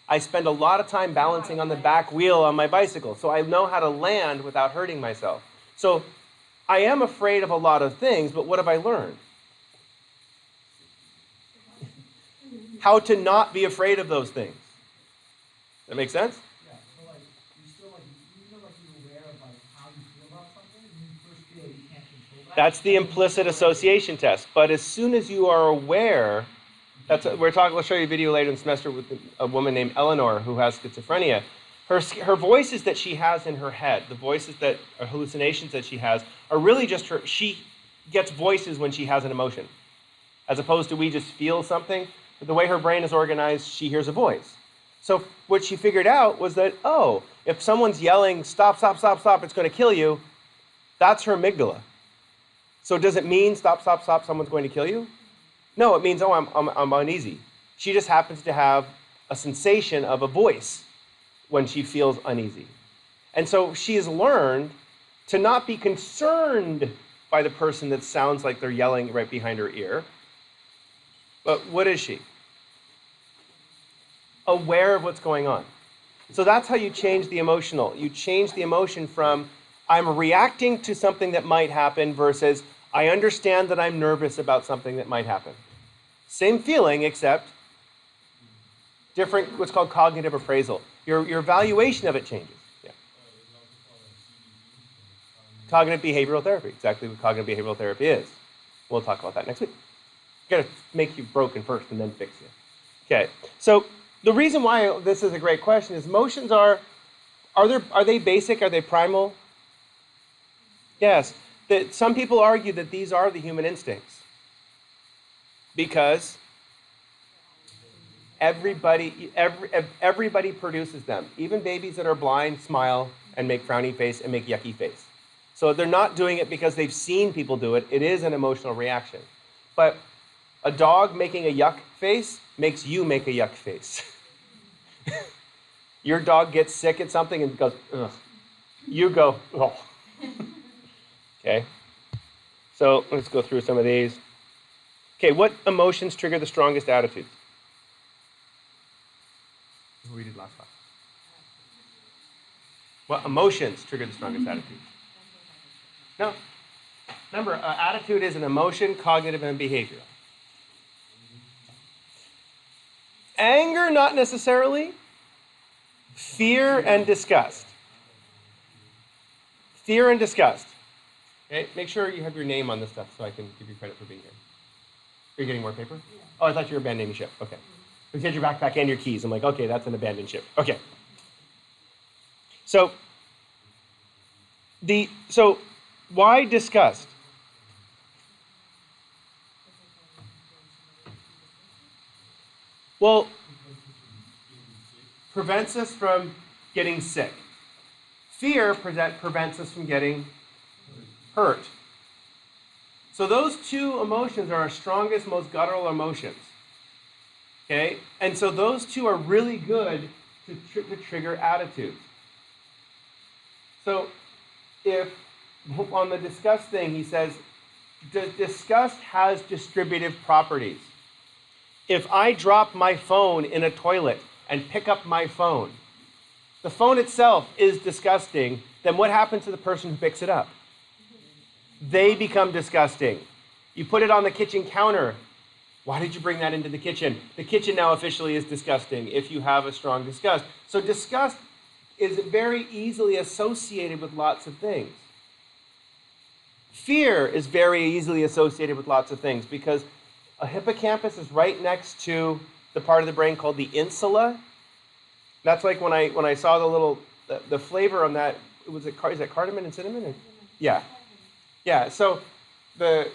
I spend a lot of time balancing on the back wheel on my bicycle, so I know how to land without hurting myself. So I am afraid of a lot of things, but what have I learned? How to not be afraid of those things. That make sense? Yeah, so you still even though you're aware of how you feel about something, when you first feel you can't control that. That's the implicit association test. But as soon as you are aware, we'll show you a video later in the semester with a woman named Eleanor who has schizophrenia. Her voices that she has in her head, the voices that are hallucinations that she has, are really just she gets voices when she has an emotion. As opposed to we just feel something. But the way her brain is organized, she hears a voice. So what she figured out was that, if someone's yelling, stop, stop, stop, stop, it's going to kill you, that's her amygdala. So does it mean stop, stop, stop, someone's going to kill you? No, it means, oh, I'm uneasy. She just happens to have a sensation of a voice when she feels uneasy. And so she has learned to not be concerned by the person that sounds like they're yelling right behind her ear. But what is she? Aware of what's going on. So that's how you change the emotional. You change the emotion from, I'm reacting to something that might happen versus, I understand that I'm nervous about something that might happen. Same feeling, except different, what's called cognitive appraisal. Your evaluation of it changes. Yeah. Cognitive behavioral therapy, exactly what cognitive behavioral therapy is. We'll talk about that next week. Got to make you broken first and then fix you. Okay, so the reason why this is a great question is emotions are they basic? Are they primal? Yes. Some people argue that these are the human instincts because everybody produces them. Even babies that are blind smile and make frowny face and make yucky face. So they're not doing it because they've seen people do it. It is an emotional reaction. But a dog making a yuck face makes you make a yuck face. Your dog gets sick at something and goes, ugh. You go, oh. Okay. So let's go through some of these. Okay, what emotions trigger the strongest attitudes? What we did last class. What emotions trigger the strongest attitudes? No. Remember, attitude is an emotion, cognitive, and behavioral. Anger, not necessarily. Fear and disgust. Fear and disgust. Okay, make sure you have your name on this stuff so I can give you credit for being here. Are you getting more paper? Oh, I thought you were abandoning ship. Okay. You had your backpack and your keys. I'm like, okay, that's an abandoned ship. Okay. So why disgust? Well, prevents us from getting sick. Fear prevents us from getting hurt. So those two emotions are our strongest, most guttural emotions. Okay? And so those two are really good to trigger attitudes. So if, on the disgust thing, he says, disgust has distributive properties. If I drop my phone in a toilet and pick up my phone, the phone itself is disgusting, then what happens to the person who picks it up? They become disgusting. You put it on the kitchen counter. Why did you bring that into the kitchen? The kitchen now officially is disgusting if you have a strong disgust. So disgust is very easily associated with lots of things. Fear is very easily associated with lots of things because a hippocampus is right next to the part of the brain called the insula. That's like when I saw the flavor on that. Is that cardamom and cinnamon? Or? Yeah. Yeah. So I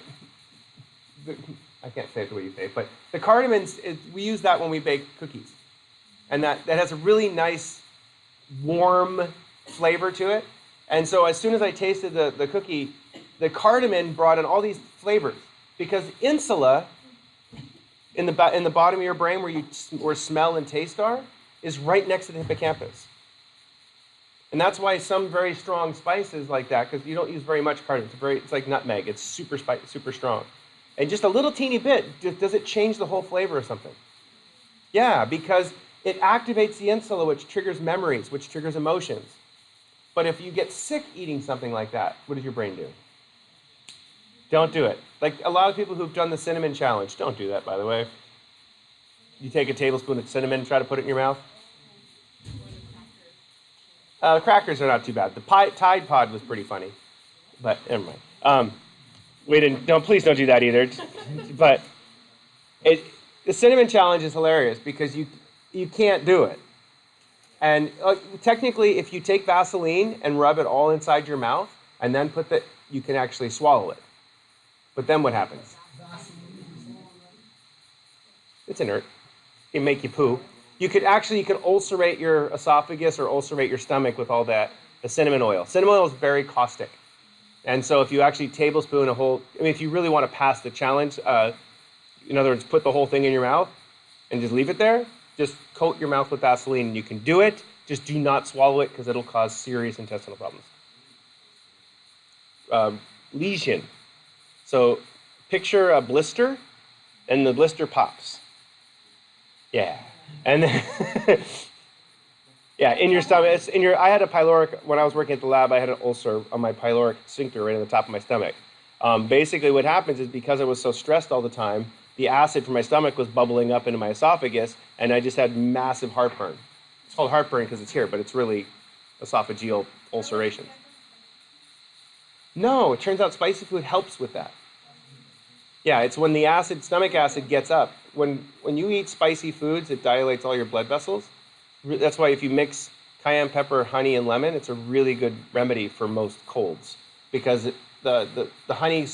can't say it the way you say it, but the cardamom, we use that when we bake cookies, and that has a really nice, warm flavor to it. And so as soon as I tasted the cookie, the cardamom brought in all these flavors because insula in the bottom of your brain where smell and taste are is right next to the hippocampus. And that's why some very strong spices like that, because you don't use very much cardamom. It's like nutmeg. It's super strong. And just a little teeny bit, does it change the whole flavor of something? Yeah, because it activates the insula, which triggers memories, which triggers emotions. But if you get sick eating something like that, what does your brain do? Don't do it. Like a lot of people who've done the cinnamon challenge, don't do that, by the way. You take a tablespoon of cinnamon and try to put it in your mouth. The crackers are not too bad. The Tide Pod was pretty funny, but never mind. Please don't do that either. But the cinnamon challenge is hilarious because you can't do it. And technically, if you take Vaseline and rub it all inside your mouth and then you can actually swallow it. But then what happens? It's inert. It can make you poo. You can ulcerate your esophagus or ulcerate your stomach with all the cinnamon oil. Cinnamon oil is very caustic. And so if you actually tablespoon if you really want to pass the challenge, in other words, put the whole thing in your mouth and just leave it there. Just coat your mouth with Vaseline and you can do it. Just do not swallow it because it'll cause serious intestinal problems. Lesion. So picture a blister and the blister pops. Yeah. And then, yeah, in your stomach. It's in your. I had a pyloric, when I was working at the lab, I had an ulcer on my pyloric sphincter right on the top of my stomach. Basically what happens is because I was so stressed all the time, the acid from my stomach was bubbling up into my esophagus, and I just had massive heartburn. It's called heartburn because it's here, but it's really esophageal ulceration. No, it turns out spicy food helps with that. Yeah, it's when the acid, stomach acid gets up. When you eat spicy foods, it dilates all your blood vessels. That's why if you mix cayenne pepper, honey, and lemon, it's a really good remedy for most colds because the honey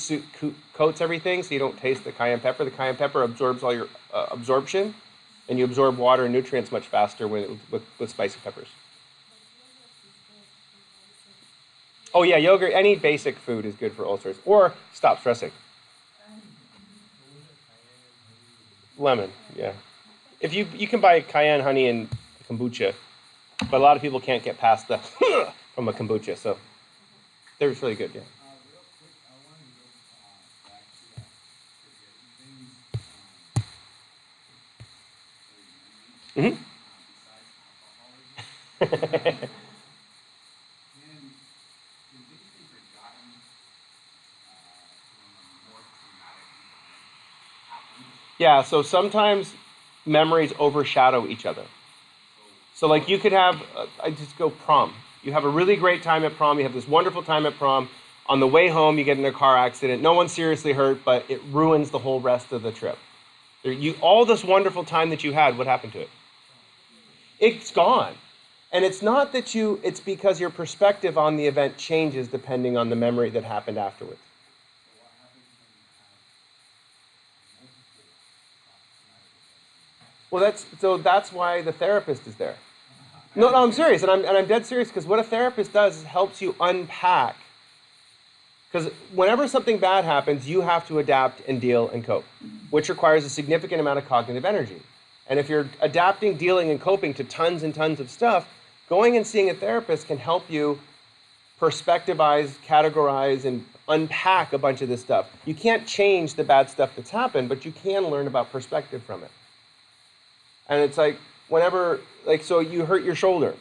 coats everything, so you don't taste the cayenne pepper. The cayenne pepper absorbs all your absorption, and you absorb water and nutrients much faster with spicy peppers. Oh yeah, yogurt, any basic food is good for ulcers. Or stop stressing. Lemon, yeah. If you can buy cayenne honey and kombucha, but a lot of people can't get past the from a kombucha, so they're really good, yeah. Mm-hmm. Yeah, so sometimes memories overshadow each other. So like you could have, I just go prom. You have a really great time at prom, you have this wonderful time at prom. On the way home, you get in a car accident. No one's seriously hurt, but it ruins the whole rest of the trip. All this wonderful time that you had, what happened to it? It's gone. And it's not that it's because your perspective on the event changes depending on the memory that happened afterwards. Well, that's why the therapist is there. No, I'm serious, and I'm dead serious because what a therapist does is helps you unpack. Because whenever something bad happens, you have to adapt and deal and cope, which requires a significant amount of cognitive energy. And if you're adapting, dealing, and coping to tons and tons of stuff, going and seeing a therapist can help you perspectivize, categorize, and unpack a bunch of this stuff. You can't change the bad stuff that's happened, but you can learn about perspective from it. And it's like whenever, so you hurt your shoulder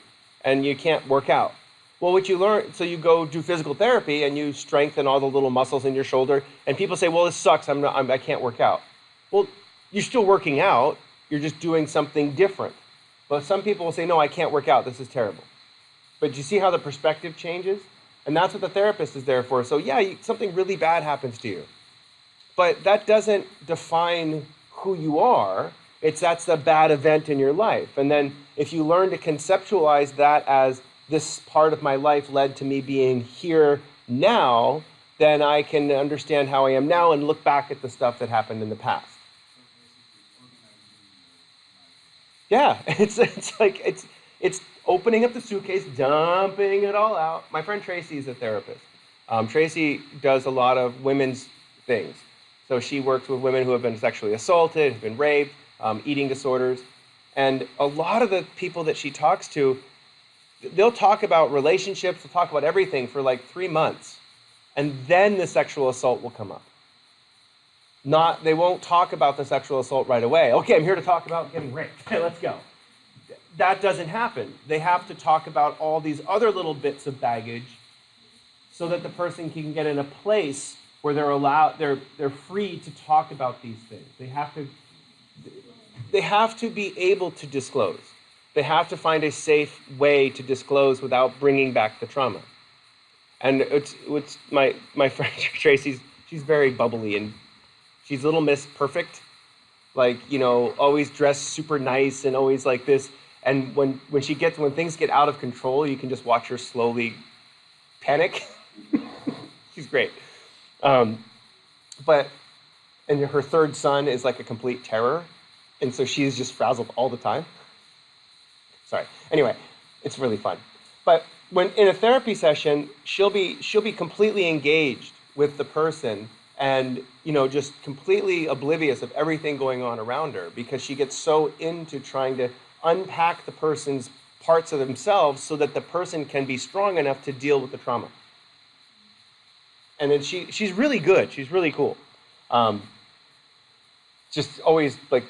and you can't work out. Well, what you learn, so you go do physical therapy and you strengthen all the little muscles in your shoulder. And people say, well, this sucks. I can't work out. Well, you're still working out. You're just doing something different. But some people will say, no, I can't work out. This is terrible. But you see how the perspective changes? And that's what the therapist is there for. So yeah, something really bad happens to you. But that doesn't define who you are. That's the bad event in your life. And then if you learn to conceptualize that as this part of my life led to me being here now, then I can understand how I am now and look back at the stuff that happened in the past. Yeah, it's opening up the suitcase, dumping it all out. My friend Tracy is a therapist. Tracy does a lot of women's things. So she works with women who have been sexually assaulted, have been raped, eating disorders. And a lot of the people that she talks to, they'll talk about relationships, they'll talk about everything for like 3 months. And then the sexual assault will come up. They won't talk about the sexual assault right away. Okay, I'm here to talk about getting raped. Okay, let's go. That doesn't happen. They have to talk about all these other little bits of baggage so that the person can get in a place where they're free to talk about these things. They have to be able to disclose. They have to find a safe way to disclose without bringing back the trauma. And it's my friend Tracy, she's very bubbly and she's Little Miss Perfect, always dressed super nice and always like this. And when things get out of control, you can just watch her slowly panic. She's great. And her third son is like a complete terror. And so she's just frazzled all the time. Sorry. Anyway, it's really fun. But when in a therapy session, she'll be completely engaged with the person and, you know, just completely oblivious of everything going on around her because she gets so into trying to unpack the person's parts of themselves so that the person can be strong enough to deal with the trauma. And then she's really good. She's really cool. Just always, like,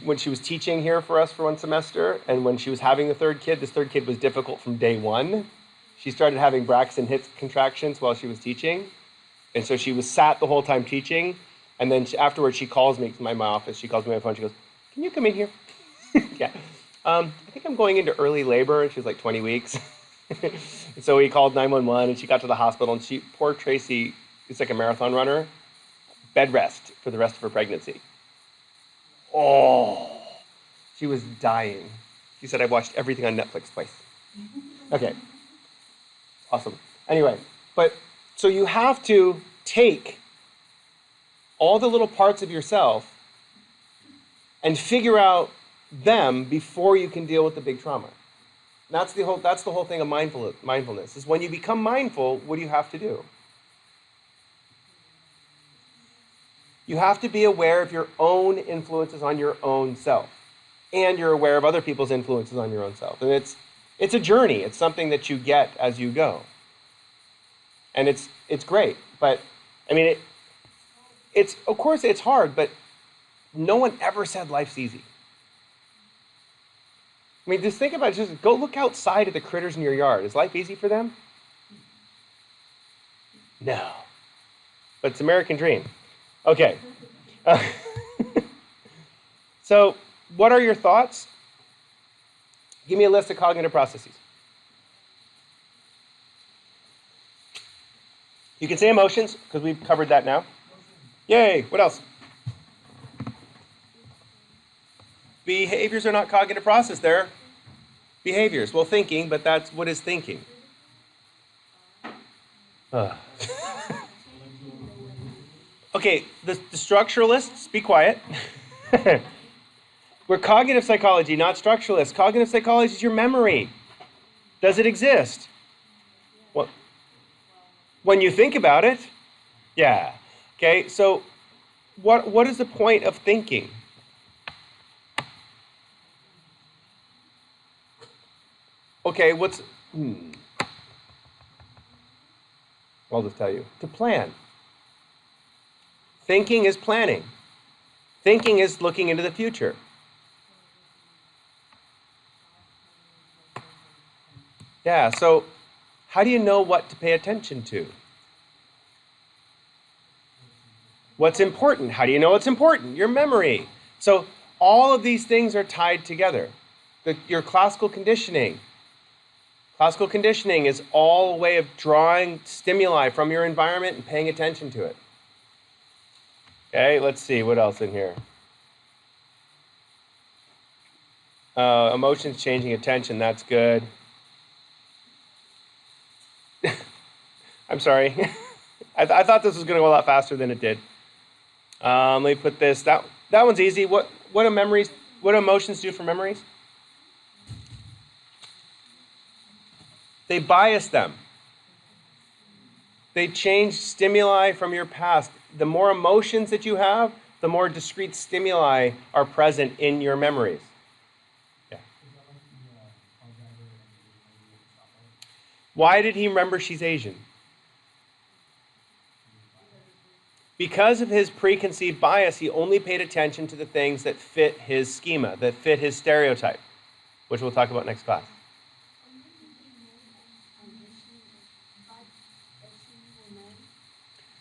when she was teaching here for us for one semester, and when she was having this third kid was difficult from day one. She started having Braxton Hicks contractions while she was teaching. And so she was sat the whole time teaching. And then afterwards, she calls me to my office. She calls me on my phone. She goes, "Can you come in here?" Yeah. I think I'm going into early labor. And she was like 20 weeks. And so we called 911, and she got to the hospital. And poor Tracy, is like a marathon runner, bed rest for the rest of her pregnancy. Oh, she was dying. She said, "I watched everything on Netflix twice." Okay. Awesome. Anyway, so you have to take all the little parts of yourself and figure out them before you can deal with the big trauma. That's the whole thing of mindfulness. Is when you become mindful, what do you have to do? You have to be aware of your own influences on your own self. And you're aware of other people's influences on your own self. And it's a journey. It's something that you get as you go. And it's great. But, I mean, of course it's hard, but no one ever said life's easy. I mean, just think about it. Just go look outside at the critters in your yard. Is life easy for them? No. But it's American dream. Okay. So, what are your thoughts? Give me a list of cognitive processes. You can say emotions, because we've covered that now. Yay! What else? Behaviors are not cognitive process. They're behaviors. Well, thinking, but what is thinking? Okay, the structuralists, be quiet. We're cognitive psychology, not structuralists. Cognitive psychology is your memory. Does it exist? Well, when you think about it, yeah. Okay, so what is the point of thinking? Okay, I'll just tell you. To plan. Thinking is planning. Thinking is looking into the future. Yeah, so how do you know what to pay attention to? What's important? How do you know what's important? Your memory. So all of these things are tied together. Your classical conditioning. Classical conditioning is all a way of drawing stimuli from your environment and paying attention to it. Okay, let's see, what else in here? Emotions changing attention, that's good. I'm sorry. I thought this was going to go a lot faster than it did. Let me put this, that one's easy. What do emotions do for memories? They bias them. They change stimuli from your past. The more emotions that you have, the more discrete stimuli are present in your memories. Yeah. Why did he remember she's Asian? Because of his preconceived bias, he only paid attention to the things that fit his schema, that fit his stereotype, which we'll talk about next class.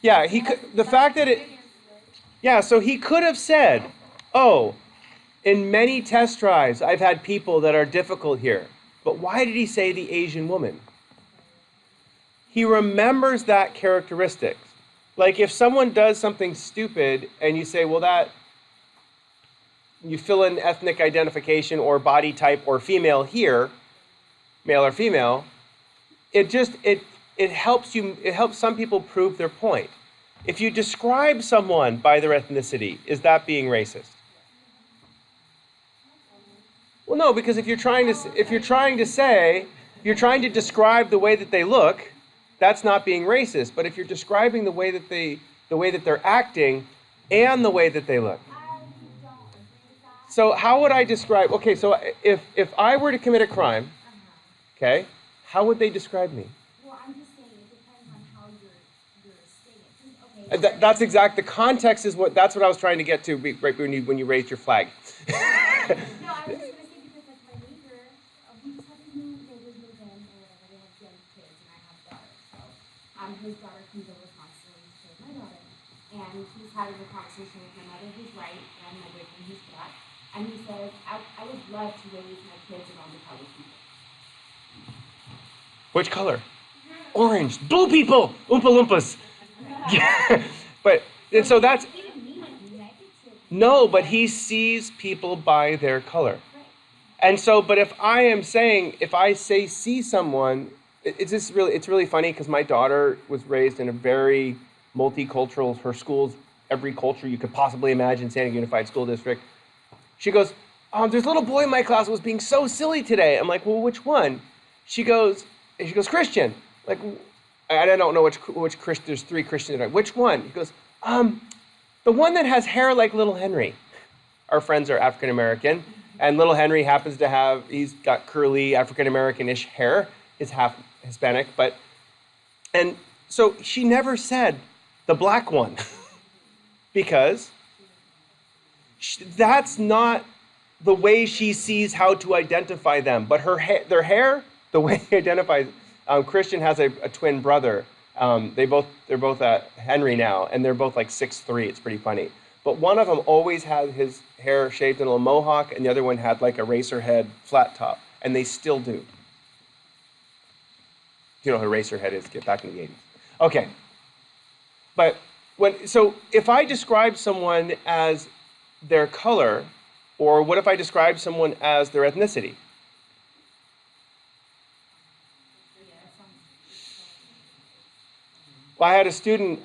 Yeah, so he could have said, "Oh, in many test drives, I've had people that are difficult here." But why did he say the Asian woman? He remembers that characteristic. Like if someone does something stupid and you say, well, you fill in ethnic identification or body type or female here, male or female, it helps some people prove their point. If you describe someone by their ethnicity, is that being racist? Well, no, because if you're trying to describe the way that they look, that's not being racist. But if you're describing the way that they the way that they're acting, and the way that they look. I don't agree with that. So how would I describe, okay, so if I were to commit a crime, okay, how would they describe me? Well, I'm just saying it depends on how you're saying it. 'Cause, okay. That's exact, the context is that's what I was trying to get to right when you raised your flag. No, I was just gonna say because like my neighbor, we just had these new neighbors move in or whatever. They have young kids, and I have daughters. So, his daughter comes over constantly to save my daughter, and he's having a conversation with my mother, who's white, and my boyfriend, who's black, and he says, I would love to raise my kids around the colored people. Which color? Orange. Blue people. Oompa Loompas. Yeah. But, and so that's, He didn't mean it negative. no, but he sees people by their color. Right. And so, but if I see someone, it's really funny because my daughter was raised in a very multicultural, her school's every culture you could possibly imagine, San Diego Unified School District. She goes, there's a little boy in my class who was being so silly today. I'm like, well, which one? She goes, Christian. Like, I don't know which Christian, there's 3 Christians. Which one? He goes, the one that has hair like little Henry. Our friends are African American, and little Henry happens to he's got curly African American-ish hair. He's half Hispanic, and so she never said the black one because that's not the way she sees how to identify them. But their hair, the way he identifies. Christian has a twin brother. They're both Henry now, and they're both like 6'3". It's pretty funny. But one of them always had his hair shaved in a mohawk, and the other one had like a racer head flat top, and they still do. You know who racer head is? Get back in the 80s. Okay. But if I describe someone as their color, or what if I describe someone as their ethnicity? Well, I had a student,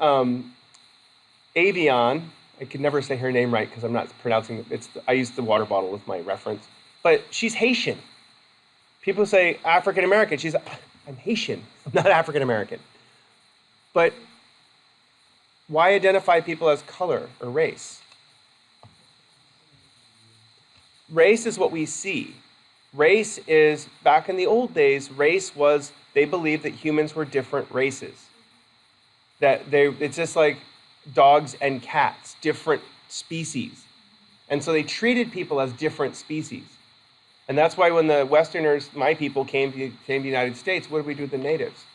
Avion. I could never say her name right because I'm not pronouncing it. I use the water bottle as my reference. But she's Haitian. People say African American. I'm Haitian. I'm not African American. But why identify people as color or race? Race is what we see. Race is, back in the old days, they believed that humans were different races. It's just like dogs and cats, different species. And so they treated people as different species. And that's why when the Westerners, my people, came to the United States, what did we do with the natives?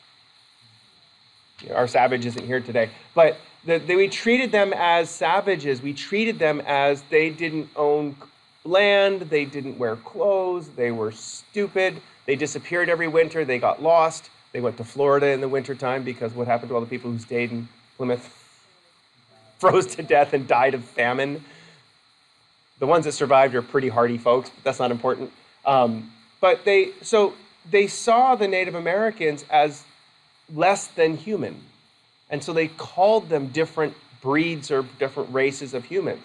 Our savage isn't here today. But we treated them as savages. We treated them as they didn't own land, they didn't wear clothes, they were stupid, they disappeared every winter, they got lost. They went to Florida in the wintertime because what happened to all the people who stayed in Plymouth? Froze to death and died of famine. The ones that survived are pretty hardy folks, but that's not important. But they saw the Native Americans as less than human. And so they called them different breeds or different races of humans.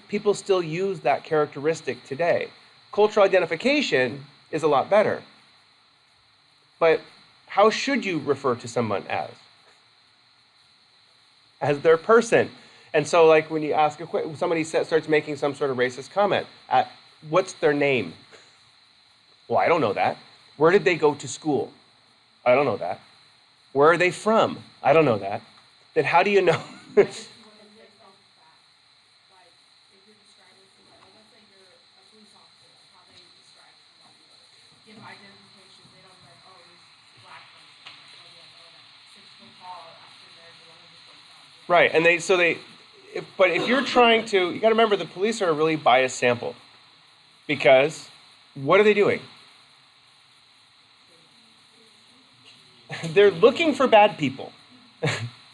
People still use that characteristic today. Cultural identification is a lot better. But how should you refer to someone as? As their person. And so like when you ask somebody starts making some sort of racist comment, what's their name? Well, I don't know that. Where did they go to school? I don't know that. Where are they from? I don't know that. Then how do you know? Right, and but if you're trying to, you got to remember the police are a really biased sample, because what are they doing? They're looking for bad people.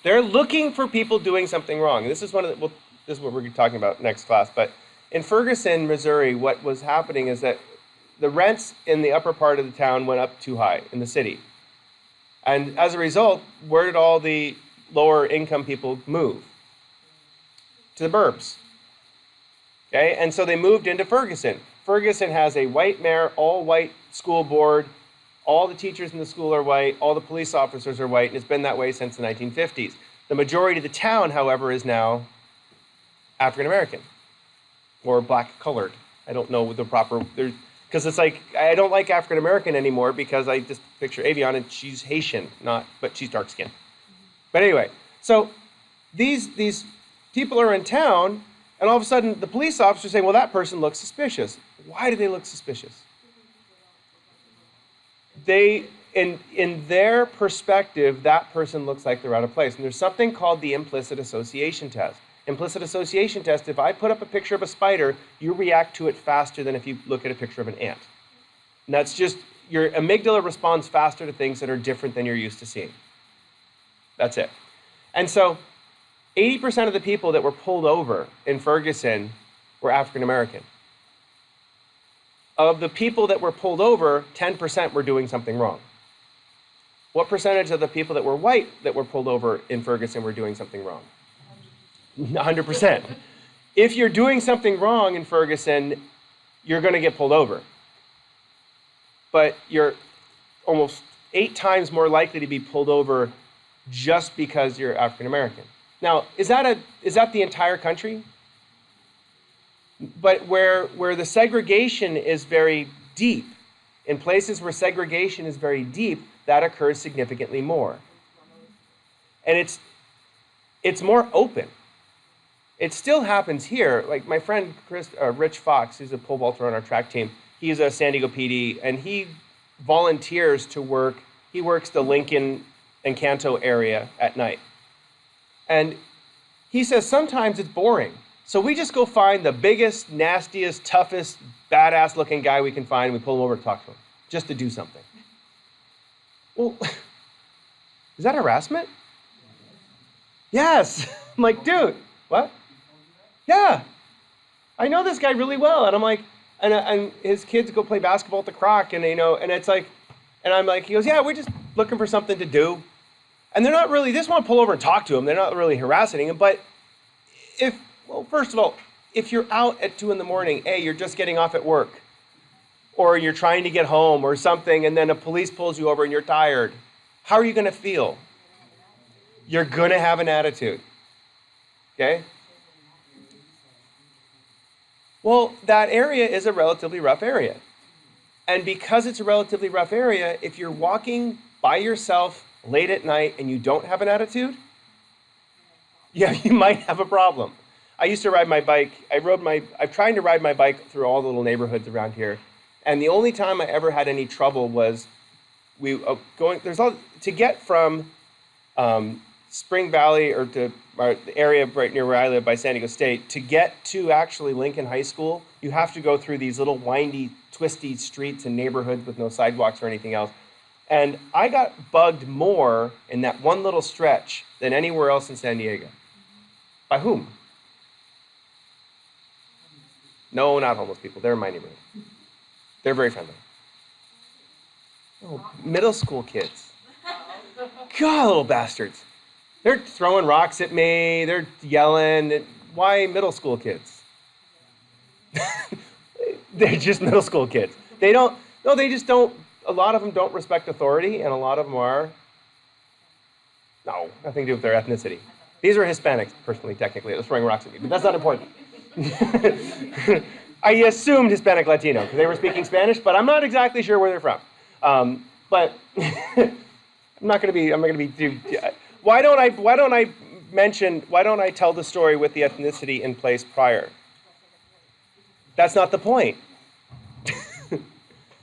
They're looking for people doing something wrong. This is this is what we're talking about next class. But in Ferguson, Missouri, what was happening is that the rents in the upper part of the town went up too high in the city, and as a result, where did all the lower income people move? To the burbs. Okay, and so they moved into Ferguson. Ferguson has a white mayor, all white school board, all the teachers in the school are white, all the police officers are white, and it's been that way since the 1950s. The majority of the town, however, is now African American or black colored. I don't know the proper, because it's like, I don't like African American anymore because I just picture Avion and she's Haitian, but she's dark skinned. But anyway, so these people are in town, and all of a sudden the police officer saying, well, that person looks suspicious. Why do they look suspicious? In their perspective, that person looks like they're out of place. And there's something called the implicit association test. Implicit association test, if I put up a picture of a spider, you react to it faster than if you look at a picture of an ant. And that's just, your amygdala responds faster to things that are different than you're used to seeing. That's it. And so 80% of the people that were pulled over in Ferguson were African American. Of the people that were pulled over, 10% were doing something wrong. What percentage of the people that were white that were pulled over in Ferguson were doing something wrong? 100%. If you're doing something wrong in Ferguson, you're going to get pulled over. But you're almost 8 times more likely to be pulled over just because you're African American. Now, is that the entire country? But where the segregation is very deep, in places where segregation is very deep, that occurs significantly more. And it's more open. It still happens here. Like my friend Rich Fox, who's a pole vaulter on our track team, he's a San Diego PD, and he volunteers to work. He works the Lincoln and Canto area at night. And he says sometimes it's boring. So we just go find the biggest, nastiest, toughest, badass looking guy we can find, and we pull him over to talk to him, just to do something. Well, is that harassment? Yes. I'm like, dude, what? Yeah. I know this guy really well. And I'm like, and his kids go play basketball at the Croc, and and it's like, and I'm like, he goes, yeah, we're just looking for something to do. And they're not really, they just want to pull over and talk to him. They're not really harassing him. But first of all, if you're out at 2 a.m, you're just getting off at work, or you're trying to get home or something, and then a police pulls you over and you're tired, how are you going to feel? You're going to have an attitude. Okay? Well, that area is a relatively rough area. And because it's a relatively rough area, if you're walking by yourself late at night and you don't have an attitude, yeah, you might have a problem. I used to ride my bike. I'm trying to ride my bike through all the little neighborhoods around here. And the only time I ever had any trouble was to get from Spring Valley or to the area right near where I live by San Diego State, to get to actually Lincoln High School, you have to go through these little windy, twisty streets and neighborhoods with no sidewalks or anything else. And I got bugged more in that one little stretch than anywhere else in San Diego. By whom? No, not homeless people. They're in my neighborhood. They're very friendly. Oh, middle school kids. God, little bastards. They're throwing rocks at me. They're yelling. Why middle school kids? They're just middle school kids. They just don't, a lot of them don't respect authority, and a lot of them are, nothing to do with their ethnicity. These are Hispanics, personally, technically. They're throwing rocks at me, but that's not important. I assumed Hispanic Latino because they were speaking Spanish, but I'm not exactly sure where they're from. But I'm not going to be too. Why don't I tell the story with the ethnicity in place prior? That's not the point.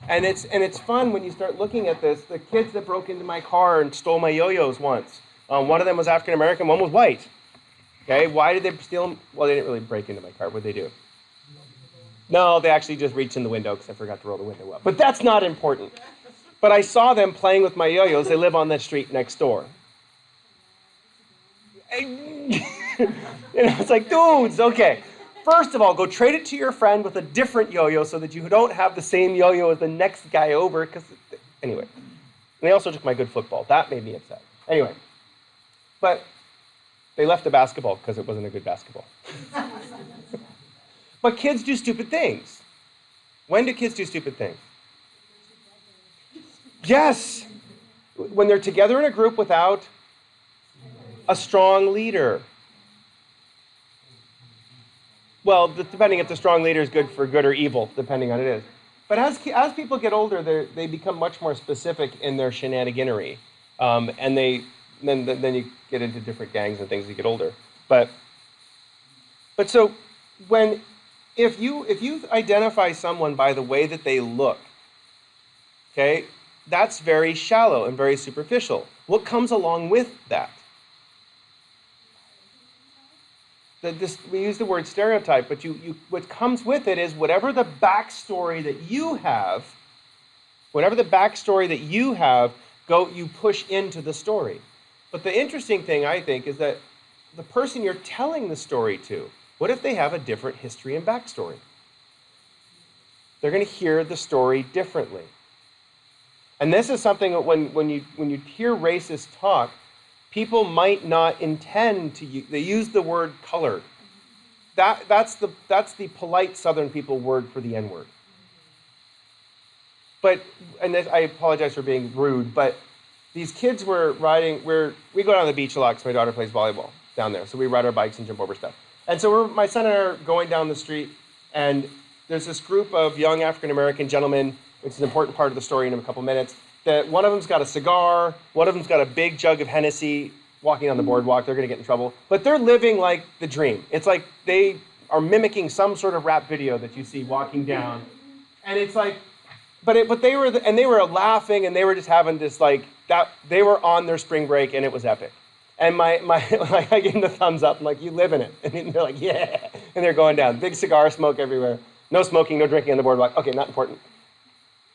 And it's fun when you start looking at this. The kids that broke into my car and stole my yo-yos once. One of them was African American, one was white. Okay, why did they steal them? Well, they didn't really break into my car. What did they do? No, they actually just reached in the window because I forgot to roll the window up. But that's not important. But I saw them playing with my yo-yos. They live on that street next door. It's like, dudes, okay. First of all, go trade it to your friend with a different yo-yo so that you don't have the same yo-yo as the next guy over. Anyway, and they also took my good football. That made me upset. Anyway, but they left the basketball because it wasn't a good basketball. But kids do stupid things. When do kids do stupid things? Yes. When they're together in a group without A strong leader. Well, depending if the strong leader is good for good or evil, depending on it is. But as people get older, they become much more specific in their shenaniganery, and then you get into different gangs and things as you get older. But so if you identify someone by the way that they look, okay, that's very shallow and very superficial. What comes along with that? We use the word stereotype, but what comes with it is whatever the backstory that you have, you push into the story. But the interesting thing, I think, is that the person you're telling the story to, what if they have a different history and backstory? They're going to hear the story differently. And this is something that when you hear racists talk, people might not intend to use, they use the word colored. That's the polite Southern people word for the N-word. But, and this, I apologize for being rude, but these kids were riding, we go down to the beach a lot because my daughter plays volleyball down there. So we ride our bikes and jump over stuff. And so my son and I are going down the street, and there's this group of young African-American gentlemen, which is an important part of the story in a couple minutes, that one of them's got a cigar, one of them's got a big jug of Hennessy, walking on the boardwalk. They're going to get in trouble. But they're living like the dream. It's like they are mimicking some sort of rap video that you see walking down. And it's like, but they were laughing, and they were just having this like, that they were on their spring break, and it was epic. And I gave them the thumbs up. I'm like, you live in it. And they're like, yeah. And they're going down. Big cigar smoke everywhere. No smoking, no drinking on the boardwalk. Okay, not important.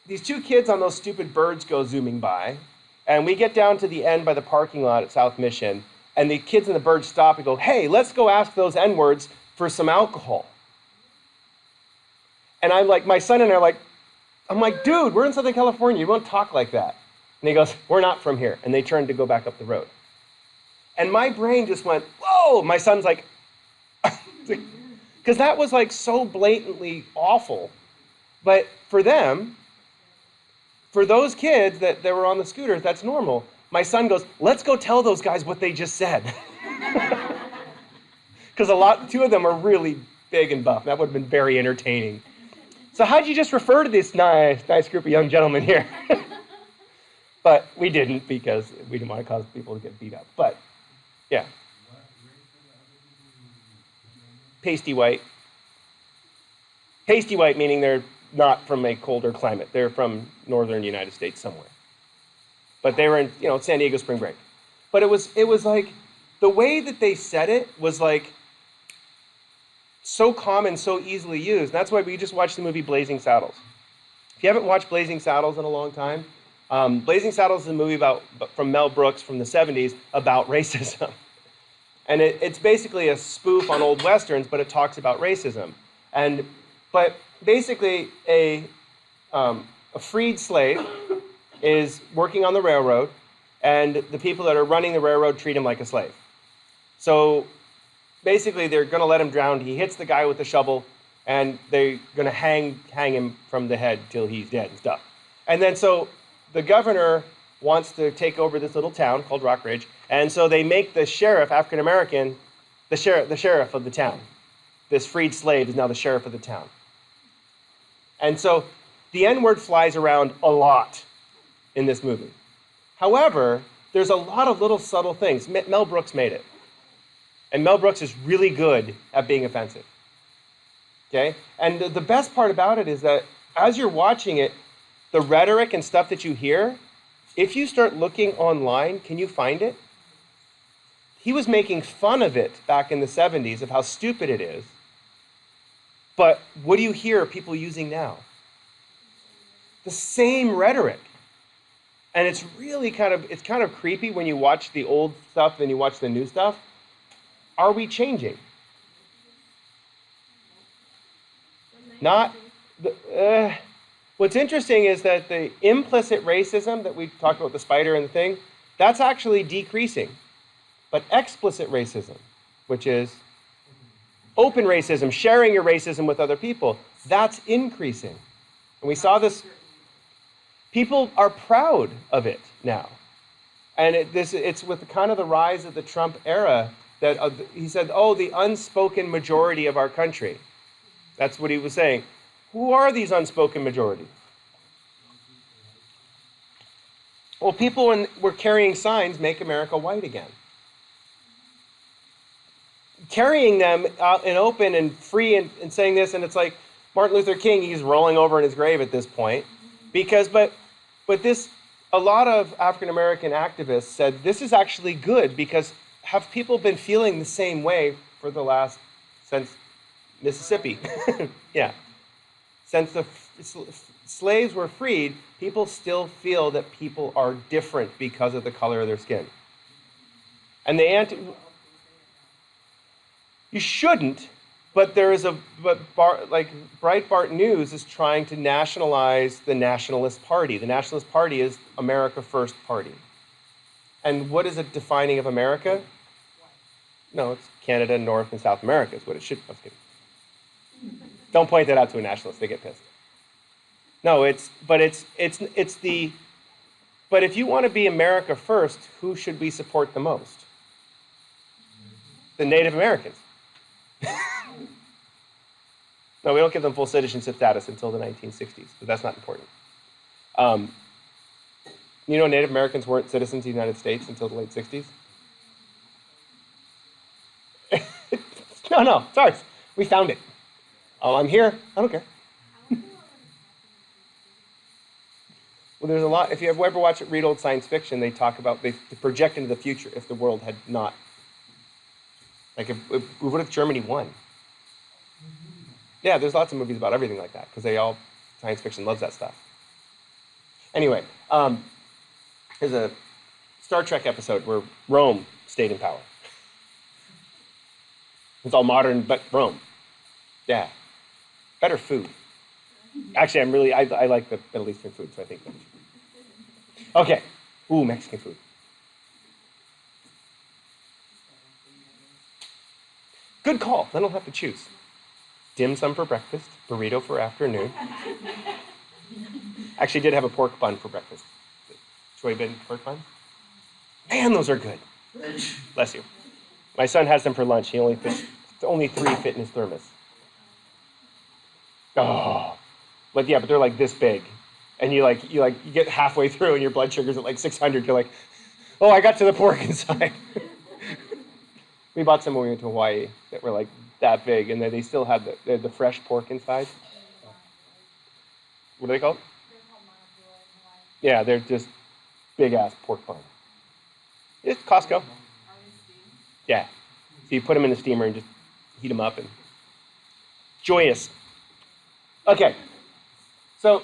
These two kids on those stupid birds go zooming by, and we get down to the end by the parking lot at South Mission, and the kids and the birds stop and go, hey, let's go ask those N-words for some alcohol. And I'm like, my son and I are like, I'm like, dude, we're in Southern California. You won't talk like that. And he goes, we're not from here. And they turned to go back up the road. And my brain just went, whoa. My son's like, because that was like so blatantly awful. But for them, for those kids that were on the scooters, that's normal. My son goes, let's go tell those guys what they just said. Because two of them are really big and buff. That would have been very entertaining. So how'd you just refer to this nice group of young gentlemen here? But we didn't, because we didn't want to cause people to get beat up. But, yeah. Pasty white. Pasty white meaning they're not from a colder climate. They're from northern United States somewhere. But they were in, San Diego spring break. But it was like, the way that they said it was like so common, so easily used. That's why we just watched the movie Blazing Saddles. If you haven't watched Blazing Saddles in a long time, Blazing Saddles is a movie from Mel Brooks from the 70s about racism. And it's basically a spoof on old westerns, but it talks about racism. But basically, a freed slave is working on the railroad, and the people that are running the railroad treat him like a slave. So basically, they're going to let him drown. He hits the guy with the shovel, and they're going to hang him from the head till he's dead and stuff. And then so the governor wants to take over this little town called Rock Ridge, and so they make the sheriff, African American, the sheriff of the town. This freed slave is now the sheriff of the town. And so the N-word flies around a lot in this movie. However, there's a lot of little subtle things. Mel Brooks made it. And Mel Brooks is really good at being offensive. Okay? And the best part about it is that as you're watching it, the rhetoric and stuff that you hear, if you start looking online, can you find it? He was making fun of it back in the 70s of how stupid it is. But what do you hear people using now? The same rhetoric. And it's really kind of creepy when you watch the old stuff and you watch the new stuff. Are we changing? What's interesting is that the implicit racism that we talked about, the spider and the thing, that's actually decreasing. But explicit racism, which is open racism, sharing your racism with other people, that's increasing. And we saw this. People are proud of it now. And it's with the kind of the rise of the Trump era that he said, oh, the unspoken majority of our country. That's what he was saying. Who are these unspoken majority? Well, people were carrying signs, "Make America White Again." Carrying them out and open and free and saying this, and it's like Martin Luther King, he's rolling over in his grave at this point. But this, a lot of African American activists said this is actually good because have people been feeling the same way for the last, since Mississippi? Yeah. Since the slaves were freed, people still feel that people are different because of the color of their skin. And you shouldn't, but there is like Breitbart News is trying to nationalize the Nationalist Party. The Nationalist Party is America First Party. And what is it defining of America? No, it's Canada, North and South America is what it should. I was kidding. Don't point that out to a nationalist; they get pissed. No, but if you want to be America first, who should we support the most? The Native Americans. No, we don't give them full citizenship status until the 1960s, but that's not important. You know, Native Americans weren't citizens of the United States until the late 60s? No, sorry. We found it. Oh, I'm here. I don't care. Well, there's a lot. If you ever read old science fiction, they talk about, they project into the future if the world had not. Like, what if Germany won? Yeah, there's lots of movies about everything like that, because science fiction loves that stuff. Anyway, there's a Star Trek episode where Rome stayed in power. It's all modern, but Rome. Yeah. Better food. Actually, I like the Middle Eastern food, so I think that we should. Okay. Ooh, Mexican food. Good call. Then I'll have to choose. Dim sum for breakfast, burrito for afternoon. Actually, did have a pork bun for breakfast. Soy bean pork bun. Man, those are good. Bless you. My son has them for lunch. Only 3 fit in his thermos. Oh, but they're like this big, and you get halfway through and your blood sugar's at like 600. You're like, oh, I got to the pork inside. We bought some when we went to Hawaii that were like that big, and they still had the fresh pork inside. What are they called? Yeah, they're just big ass pork bun. It's Costco. Yeah, so you put them in the steamer and just heat them up and joyous. Okay, so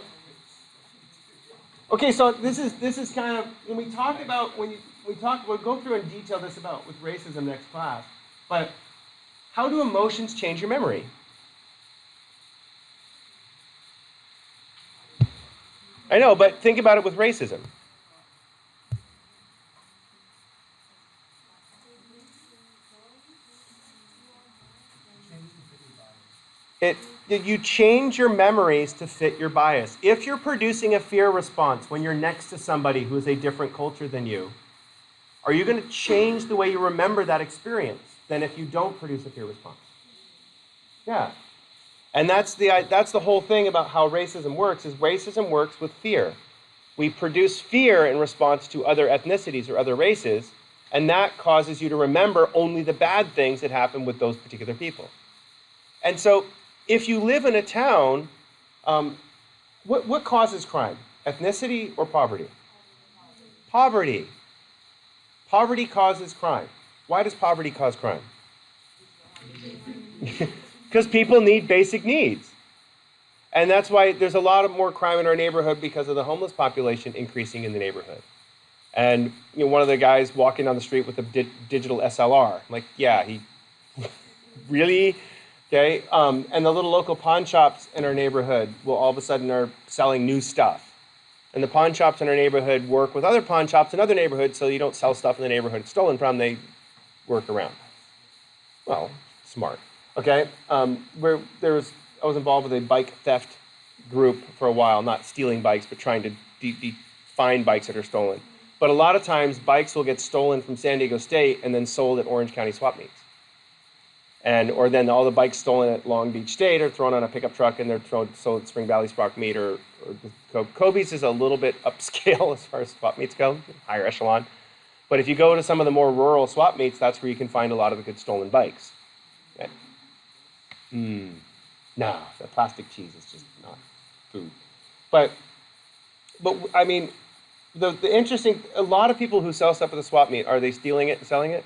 this is kind of when we talk about we'll go through in detail this about with racism next class, but how do emotions change your memory? I know, but think about it with racism. You change your memories to fit your bias. If you're producing a fear response when you're next to somebody who is a different culture than you, are you going to change the way you remember that experience than if you don't produce a fear response? Yeah. And that's the whole thing about how racism works, is racism works with fear. We produce fear in response to other ethnicities or other races, and that causes you to remember only the bad things that happen with those particular people. And so, if you live in a town, what causes crime? Ethnicity or poverty? Poverty. Poverty causes crime. Why does poverty cause crime? Because people need basic needs. And that's why there's a lot of more crime in our neighborhood because of the homeless population increasing in the neighborhood. And one of the guys walking down the street with a digital SLR, I'm like, yeah, he really? Okay, and the little local pawn shops in our neighborhood will all of a sudden are selling new stuff. And the pawn shops in our neighborhood work with other pawn shops in other neighborhoods, so you don't sell stuff in the neighborhood it's stolen from, they work around. Well, smart. Okay, I was involved with a bike theft group for a while, not stealing bikes, but trying to find bikes that are stolen. But a lot of times, bikes will get stolen from San Diego State and then sold at Orange County swap meets. Or then all the bikes stolen at Long Beach State are thrown on a pickup truck and they're sold at Spring Valley swap meet or Kobe's is a little bit upscale as far as swap meets go, higher echelon. But if you go to some of the more rural swap meets, that's where you can find a lot of the good stolen bikes. Okay. No, the plastic cheese is just not food. But I mean, the interesting, a lot of people who sell stuff at the swap meet, are they stealing it and selling it?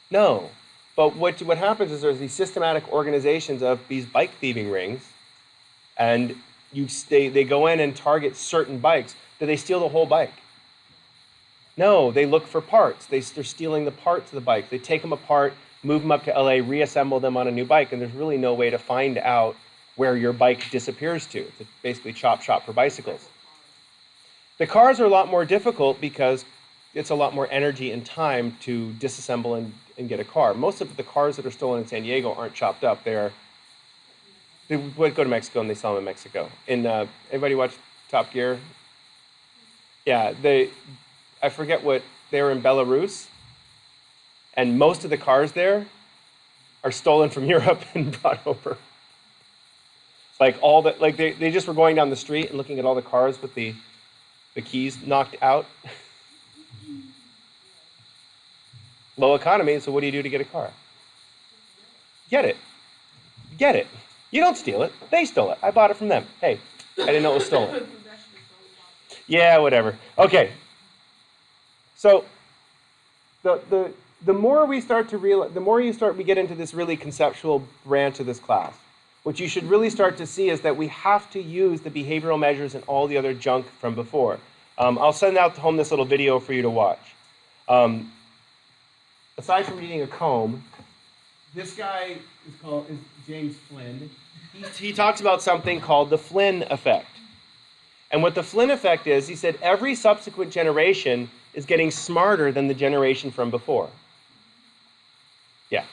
No. But what happens is there's these systematic organizations of these bike thieving rings, and they go in and target certain bikes. Do they steal the whole bike? No, they look for parts. They're stealing the parts of the bike. They take them apart, move them up to LA, reassemble them on a new bike, and there's really no way to find out where your bike disappears to. It's basically chop shop for bicycles. The cars are a lot more difficult because it's a lot more energy and time to disassemble and get a car. Most of the cars that are stolen in San Diego aren't chopped up. They would go to Mexico and they sell them in Mexico. Anybody watch Top Gear? Yeah, I forget what, they were in Belarus, and most of the cars there are stolen from Europe and brought over. They just were going down the street and looking at all the cars with the keys knocked out. Low economy, so what do you do to get a car? Get it. You don't steal it. They stole it. I bought it from them. Hey, I didn't know it was stolen. Yeah, whatever. Okay. So the more we start to realize, we get into this really conceptual branch of this class, what you should really start to see is that we have to use the behavioral measures and all the other junk from before. I'll send out home this little video for you to watch. Aside from needing a comb, this guy is James Flynn. He talks about something called the Flynn effect. And what the Flynn effect is, he said every subsequent generation is getting smarter than the generation from before. Yeah.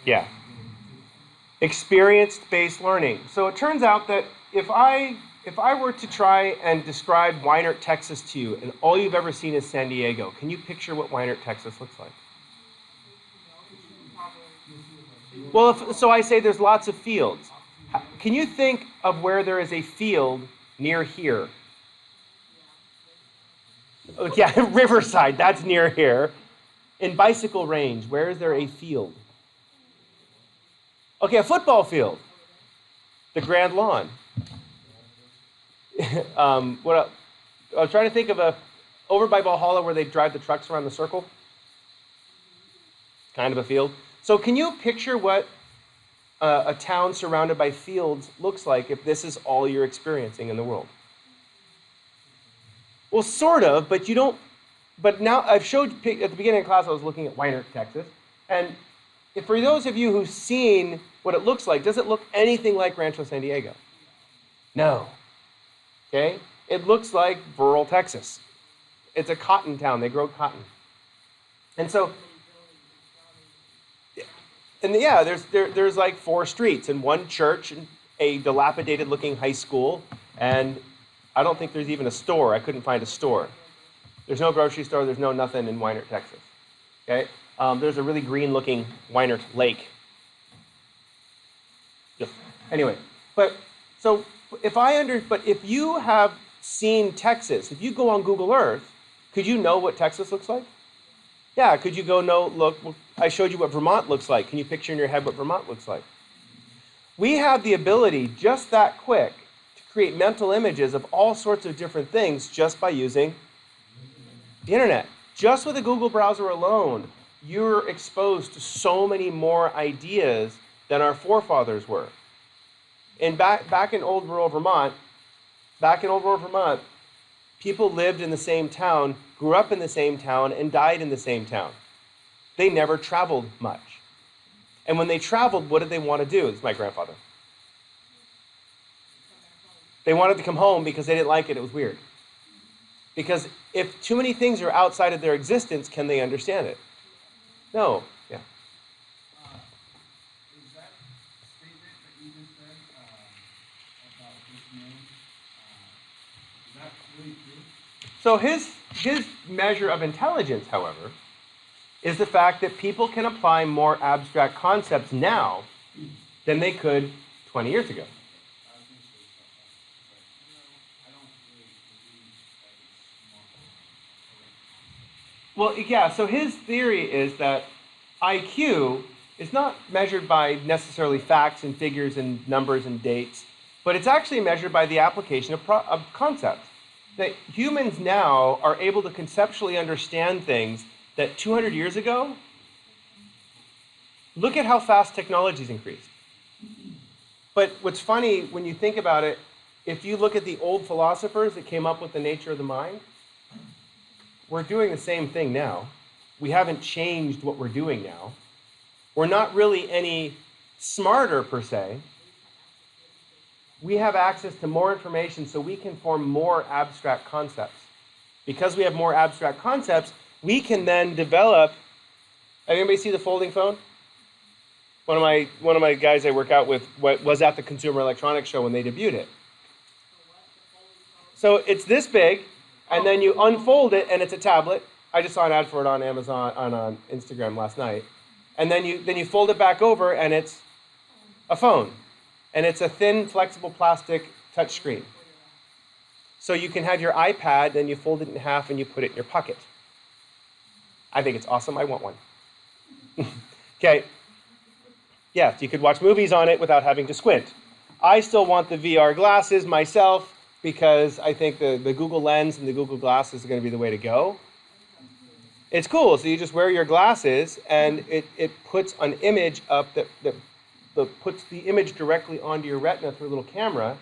Yeah. Experience-based learning. So it turns out that if I were to try and describe Weinert, Texas to you, and all you've ever seen is San Diego, can you picture what Weinert, Texas looks like? Well, so I say there's lots of fields. Can you think of where there is a field near here? Oh, yeah, Riverside, that's near here. In Bicycle Range, where is there a field? Okay, a football field. The Grand Lawn. What else? I was trying to think of over by Valhalla where they drive the trucks around the circle. Kind of a field. So can you picture what a town surrounded by fields looks like if this is all you're experiencing in the world? Well, sort of, but you don't. But now I've showed at the beginning of class I was looking at Weinert, Texas, and for those of you who've seen what it looks like, does it look anything like Rancho San Diego? No. Okay? It looks like rural Texas. It's a cotton town. They grow cotton. And so, there's like 4 streets and 1 church and a dilapidated looking high school, and I don't think there's even a store. I couldn't find a store. There's no grocery store. There's no nothing in Weinert, Texas. Okay? There's a really green-looking Weinert Lake. Just, anyway, but if you have seen Texas, if you go on Google Earth, could you know what Texas looks like? Yeah, could you look, I showed you what Vermont looks like. Can you picture in your head what Vermont looks like? We have the ability, just that quick, to create mental images of all sorts of different things just by using the internet. Just with a Google browser alone, you're exposed to so many more ideas than our forefathers were. And back in old rural Vermont, people lived in the same town, grew up in the same town, and died in the same town. They never traveled much. And when they traveled, what did they want to do? This is my grandfather. They wanted to come home because they didn't like it. It was weird. Because if too many things are outside of their existence, can they understand it? No. Yeah. Is that Is that really true? So his measure of intelligence, however, is the fact that people can apply more abstract concepts now than they could 20 years ago. Well, yeah, so his theory is that IQ is not measured by necessarily facts and figures and numbers and dates, but it's actually measured by the application of concepts. That humans now are able to conceptually understand things that 200 years ago, look at how fast technology's increased. But what's funny when you think about it, if you look at the old philosophers that came up with the nature of the mind, we're doing the same thing now. We haven't changed what we're doing now. We're not really any smarter per se. We have access to more information so we can form more abstract concepts. Because we have more abstract concepts, we can then develop. Anybody see the folding phone? One of my guys I work out with was at the Consumer Electronics Show when they debuted it. So it's this big, and then you unfold it, and it's a tablet. I just saw an ad for it on Amazon, on Instagram last night. And then you fold it back over, and it's a phone. And it's a thin, flexible plastic touchscreen. So you can have your iPad, then you fold it in half, and you put it in your pocket. I think it's awesome. I want one. Okay. Yes, you could watch movies on it without having to squint. I still want the VR glasses myself because I think the Google Lens and the Google Glasses are going to be the way to go. It's cool. So you just wear your glasses, and it puts an image up that puts the image directly onto your retina through a little camera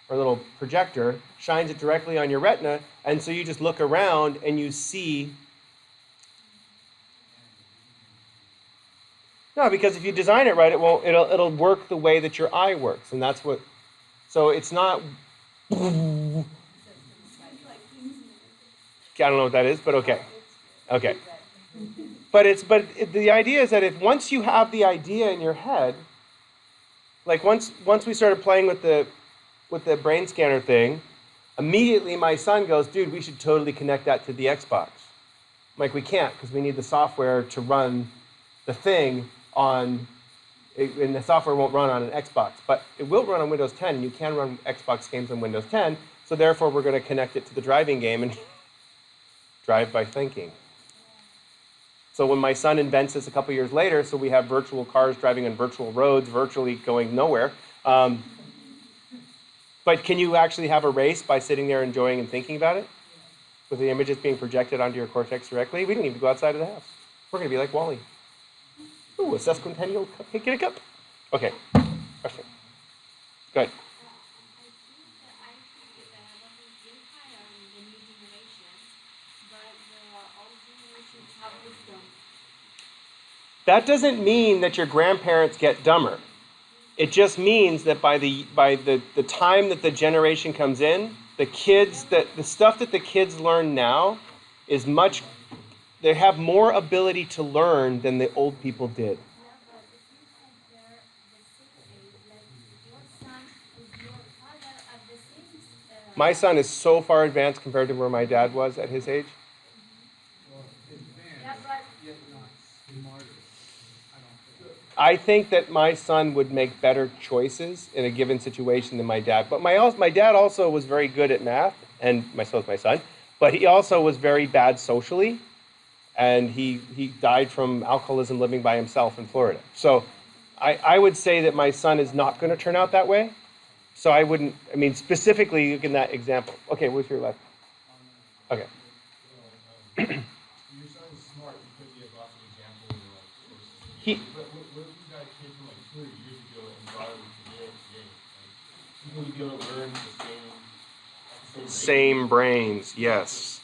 or a little projector, shines it directly on your retina, and so you just look around and you see. No, because if you design it right, it'll work the way that your eye works, and that's what. So it's not. I don't know what that is, but okay. Okay. But the idea is that if once you have the idea in your head, like once we started playing with the brain scanner thing, immediately my son goes, dude, we should totally connect that to the Xbox. I'm like, we can't because we need the software to run the thing and the software won't run on an Xbox, but it will run on Windows 10, and you can run Xbox games on Windows 10, so therefore we're going to connect it to the driving game and drive by thinking. So when my son invents this a couple years later, so we have virtual cars driving on virtual roads, virtually going nowhere. But can you actually have a race by sitting there enjoying and thinking about it? With the images being projected onto your cortex directly? We don't even go outside of the house. We're going to be like Wall-E. Ooh, a sesquicentennial cupcake in a cup. Okay, question. Go ahead. That doesn't mean that your grandparents get dumber. It just means that by the time that the generation comes in, the stuff that the kids learn now is much. They have more ability to learn than the old people did. My son is so far advanced compared to where my dad was at his age. I think that my son would make better choices in a given situation than my dad. But my dad also was very good at math, and so was my son. But he also was very bad socially. And he died from alcoholism living by himself in Florida. So I would say that my son is not going to turn out that way. So specifically in that example. Okay, what's your left? Okay. Your son's smart because he has lots of examples of but what if you got a kid from 200 years ago and brought him to today? People would be able to learn the same brains, yes.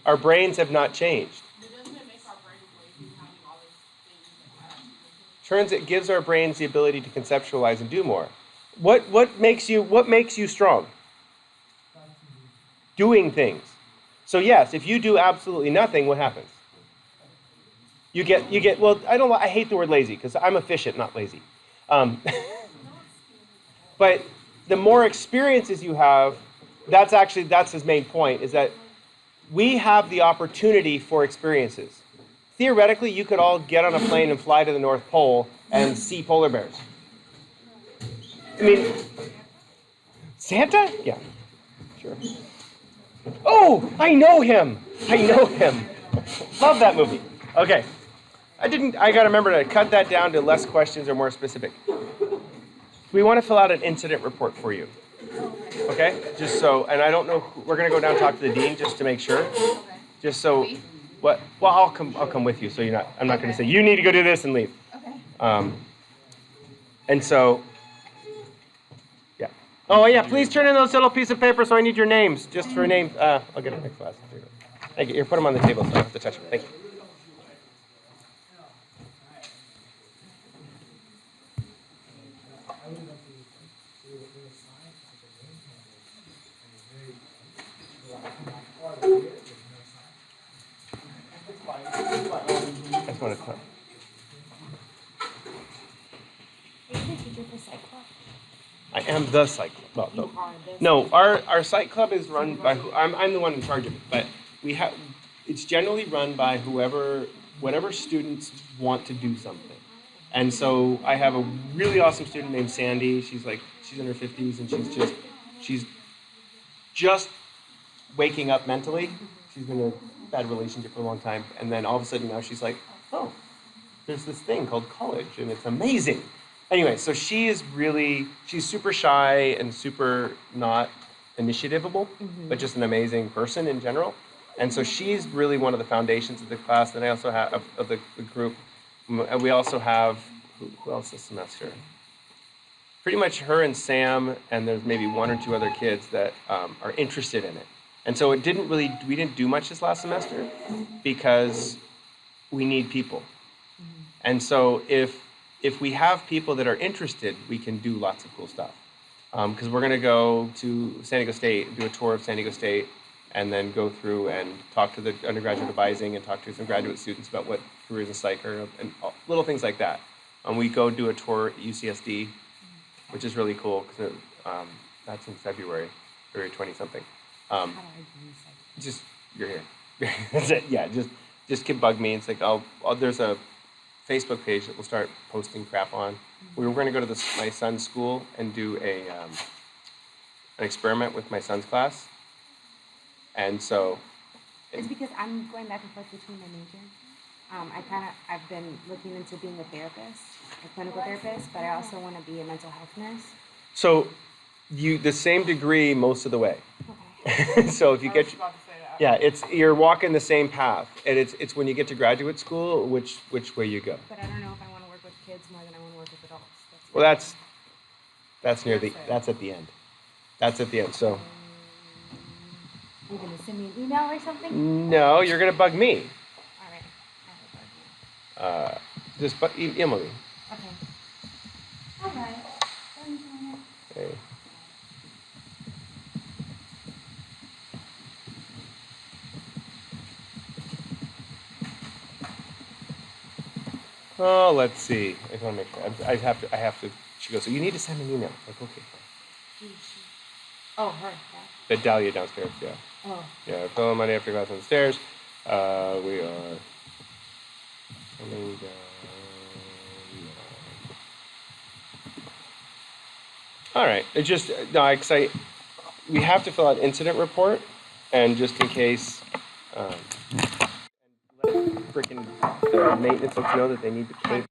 Our brains have not changed. It gives our brains the ability to conceptualize and do more. What makes you strong? Doing things. So yes, if you do absolutely nothing, what happens? You get well, I hate the word lazy because I'm efficient, not lazy. But the more experiences you have, that's his main point, is that we have the opportunity for experiences. Theoretically, you could all get on a plane and fly to the North Pole and see polar bears. I mean, Santa? Yeah, sure. Oh, I know him. I know him. Love that movie. Okay. I gotta remember to cut that down to less questions or more specific. We want to fill out an incident report for you. Okay? Just so, and I don't know, we're gonna go down and talk to the dean just to make sure. Just so, what, well, I'll come with you, so I'm not gonna say, you need to go do this and leave. Okay. And so, yeah. Oh yeah, please turn in those little piece of paper, so I need your names, just for names. I'll get it next class. Thank you. Here, put them on the table so I don't have to touch them. Thank you. I just want to Are you the teacher for Psych Club? I am the psych club. You are the No, our psych club is run by I'm the one in charge of it, but it's generally run by whatever students want to do something. And so I have a really awesome student named Sandy. She's in her 50s and she's just waking up mentally. She's been in a bad relationship for a long time, and then all of a sudden now she's like, oh, there's this thing called college and it's amazing. Anyway, so she's super shy and super not initiativable, but just an amazing person in general. And so she's really one of the foundations of the class. Then I also have of the group, and we also have who else this semester? Pretty much her and Sam, and there's maybe one or two other kids that are interested in it. And so we didn't do much this last semester because we need people. And so if we have people that are interested, we can do lots of cool stuff. Because we're going to go to San Diego State, do a tour of San Diego State, and then go through and talk to the undergraduate advising and talk to some graduate students about what careers in psych are and little things like that. We go do a tour at UCSD, which is really cool because that's in February 20-something. Just, you're here. That's it. Yeah, just bug me. It's like, there's a Facebook page that we'll start posting crap on. We were going to go to my son's school and do an experiment with my son's class. And so... It's because I'm going back and forth between my major. I've been looking into being a therapist, a clinical therapist, but I also want to be a mental health nurse. So, the same degree most of the way. Okay. So if you I get... was about to say that. Yeah, you're walking the same path, and it's when you get to graduate school, which way you go. But I don't know if I want to work with kids more than I want to work with adults. Well, that's at the end. That's at the end. So You're gonna send me an email or something? no, you're gonna bug me. All right. I will bug you. Just email me. Okay. All right. Thank you. Okay. Oh, let's see. I just want to make sure. I have to. She goes, so you need to send an email. I'm like, okay. Oh, her. Yeah. The Dahlia downstairs, yeah. Oh. Yeah, fellow Monday after class on the stairs. We are coming down. All right. It just, no, we have to fill out incident report, and just in case, let freaking the maintenance folks know that they need to pay.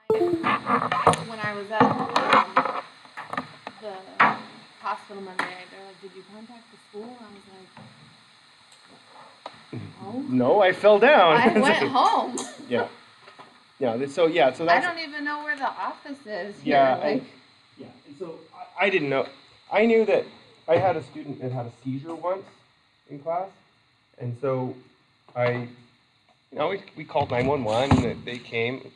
When I was at the hospital Monday, they're like, "Did you contact the school?" I was like, "Oh." No, I fell down. I went home. Yeah. Yeah. So that's. I don't even know where the office is. Here. Yeah. Like, Yeah. So I didn't know. I knew that I had a student that had a seizure once in class, and so we called 911 and they came.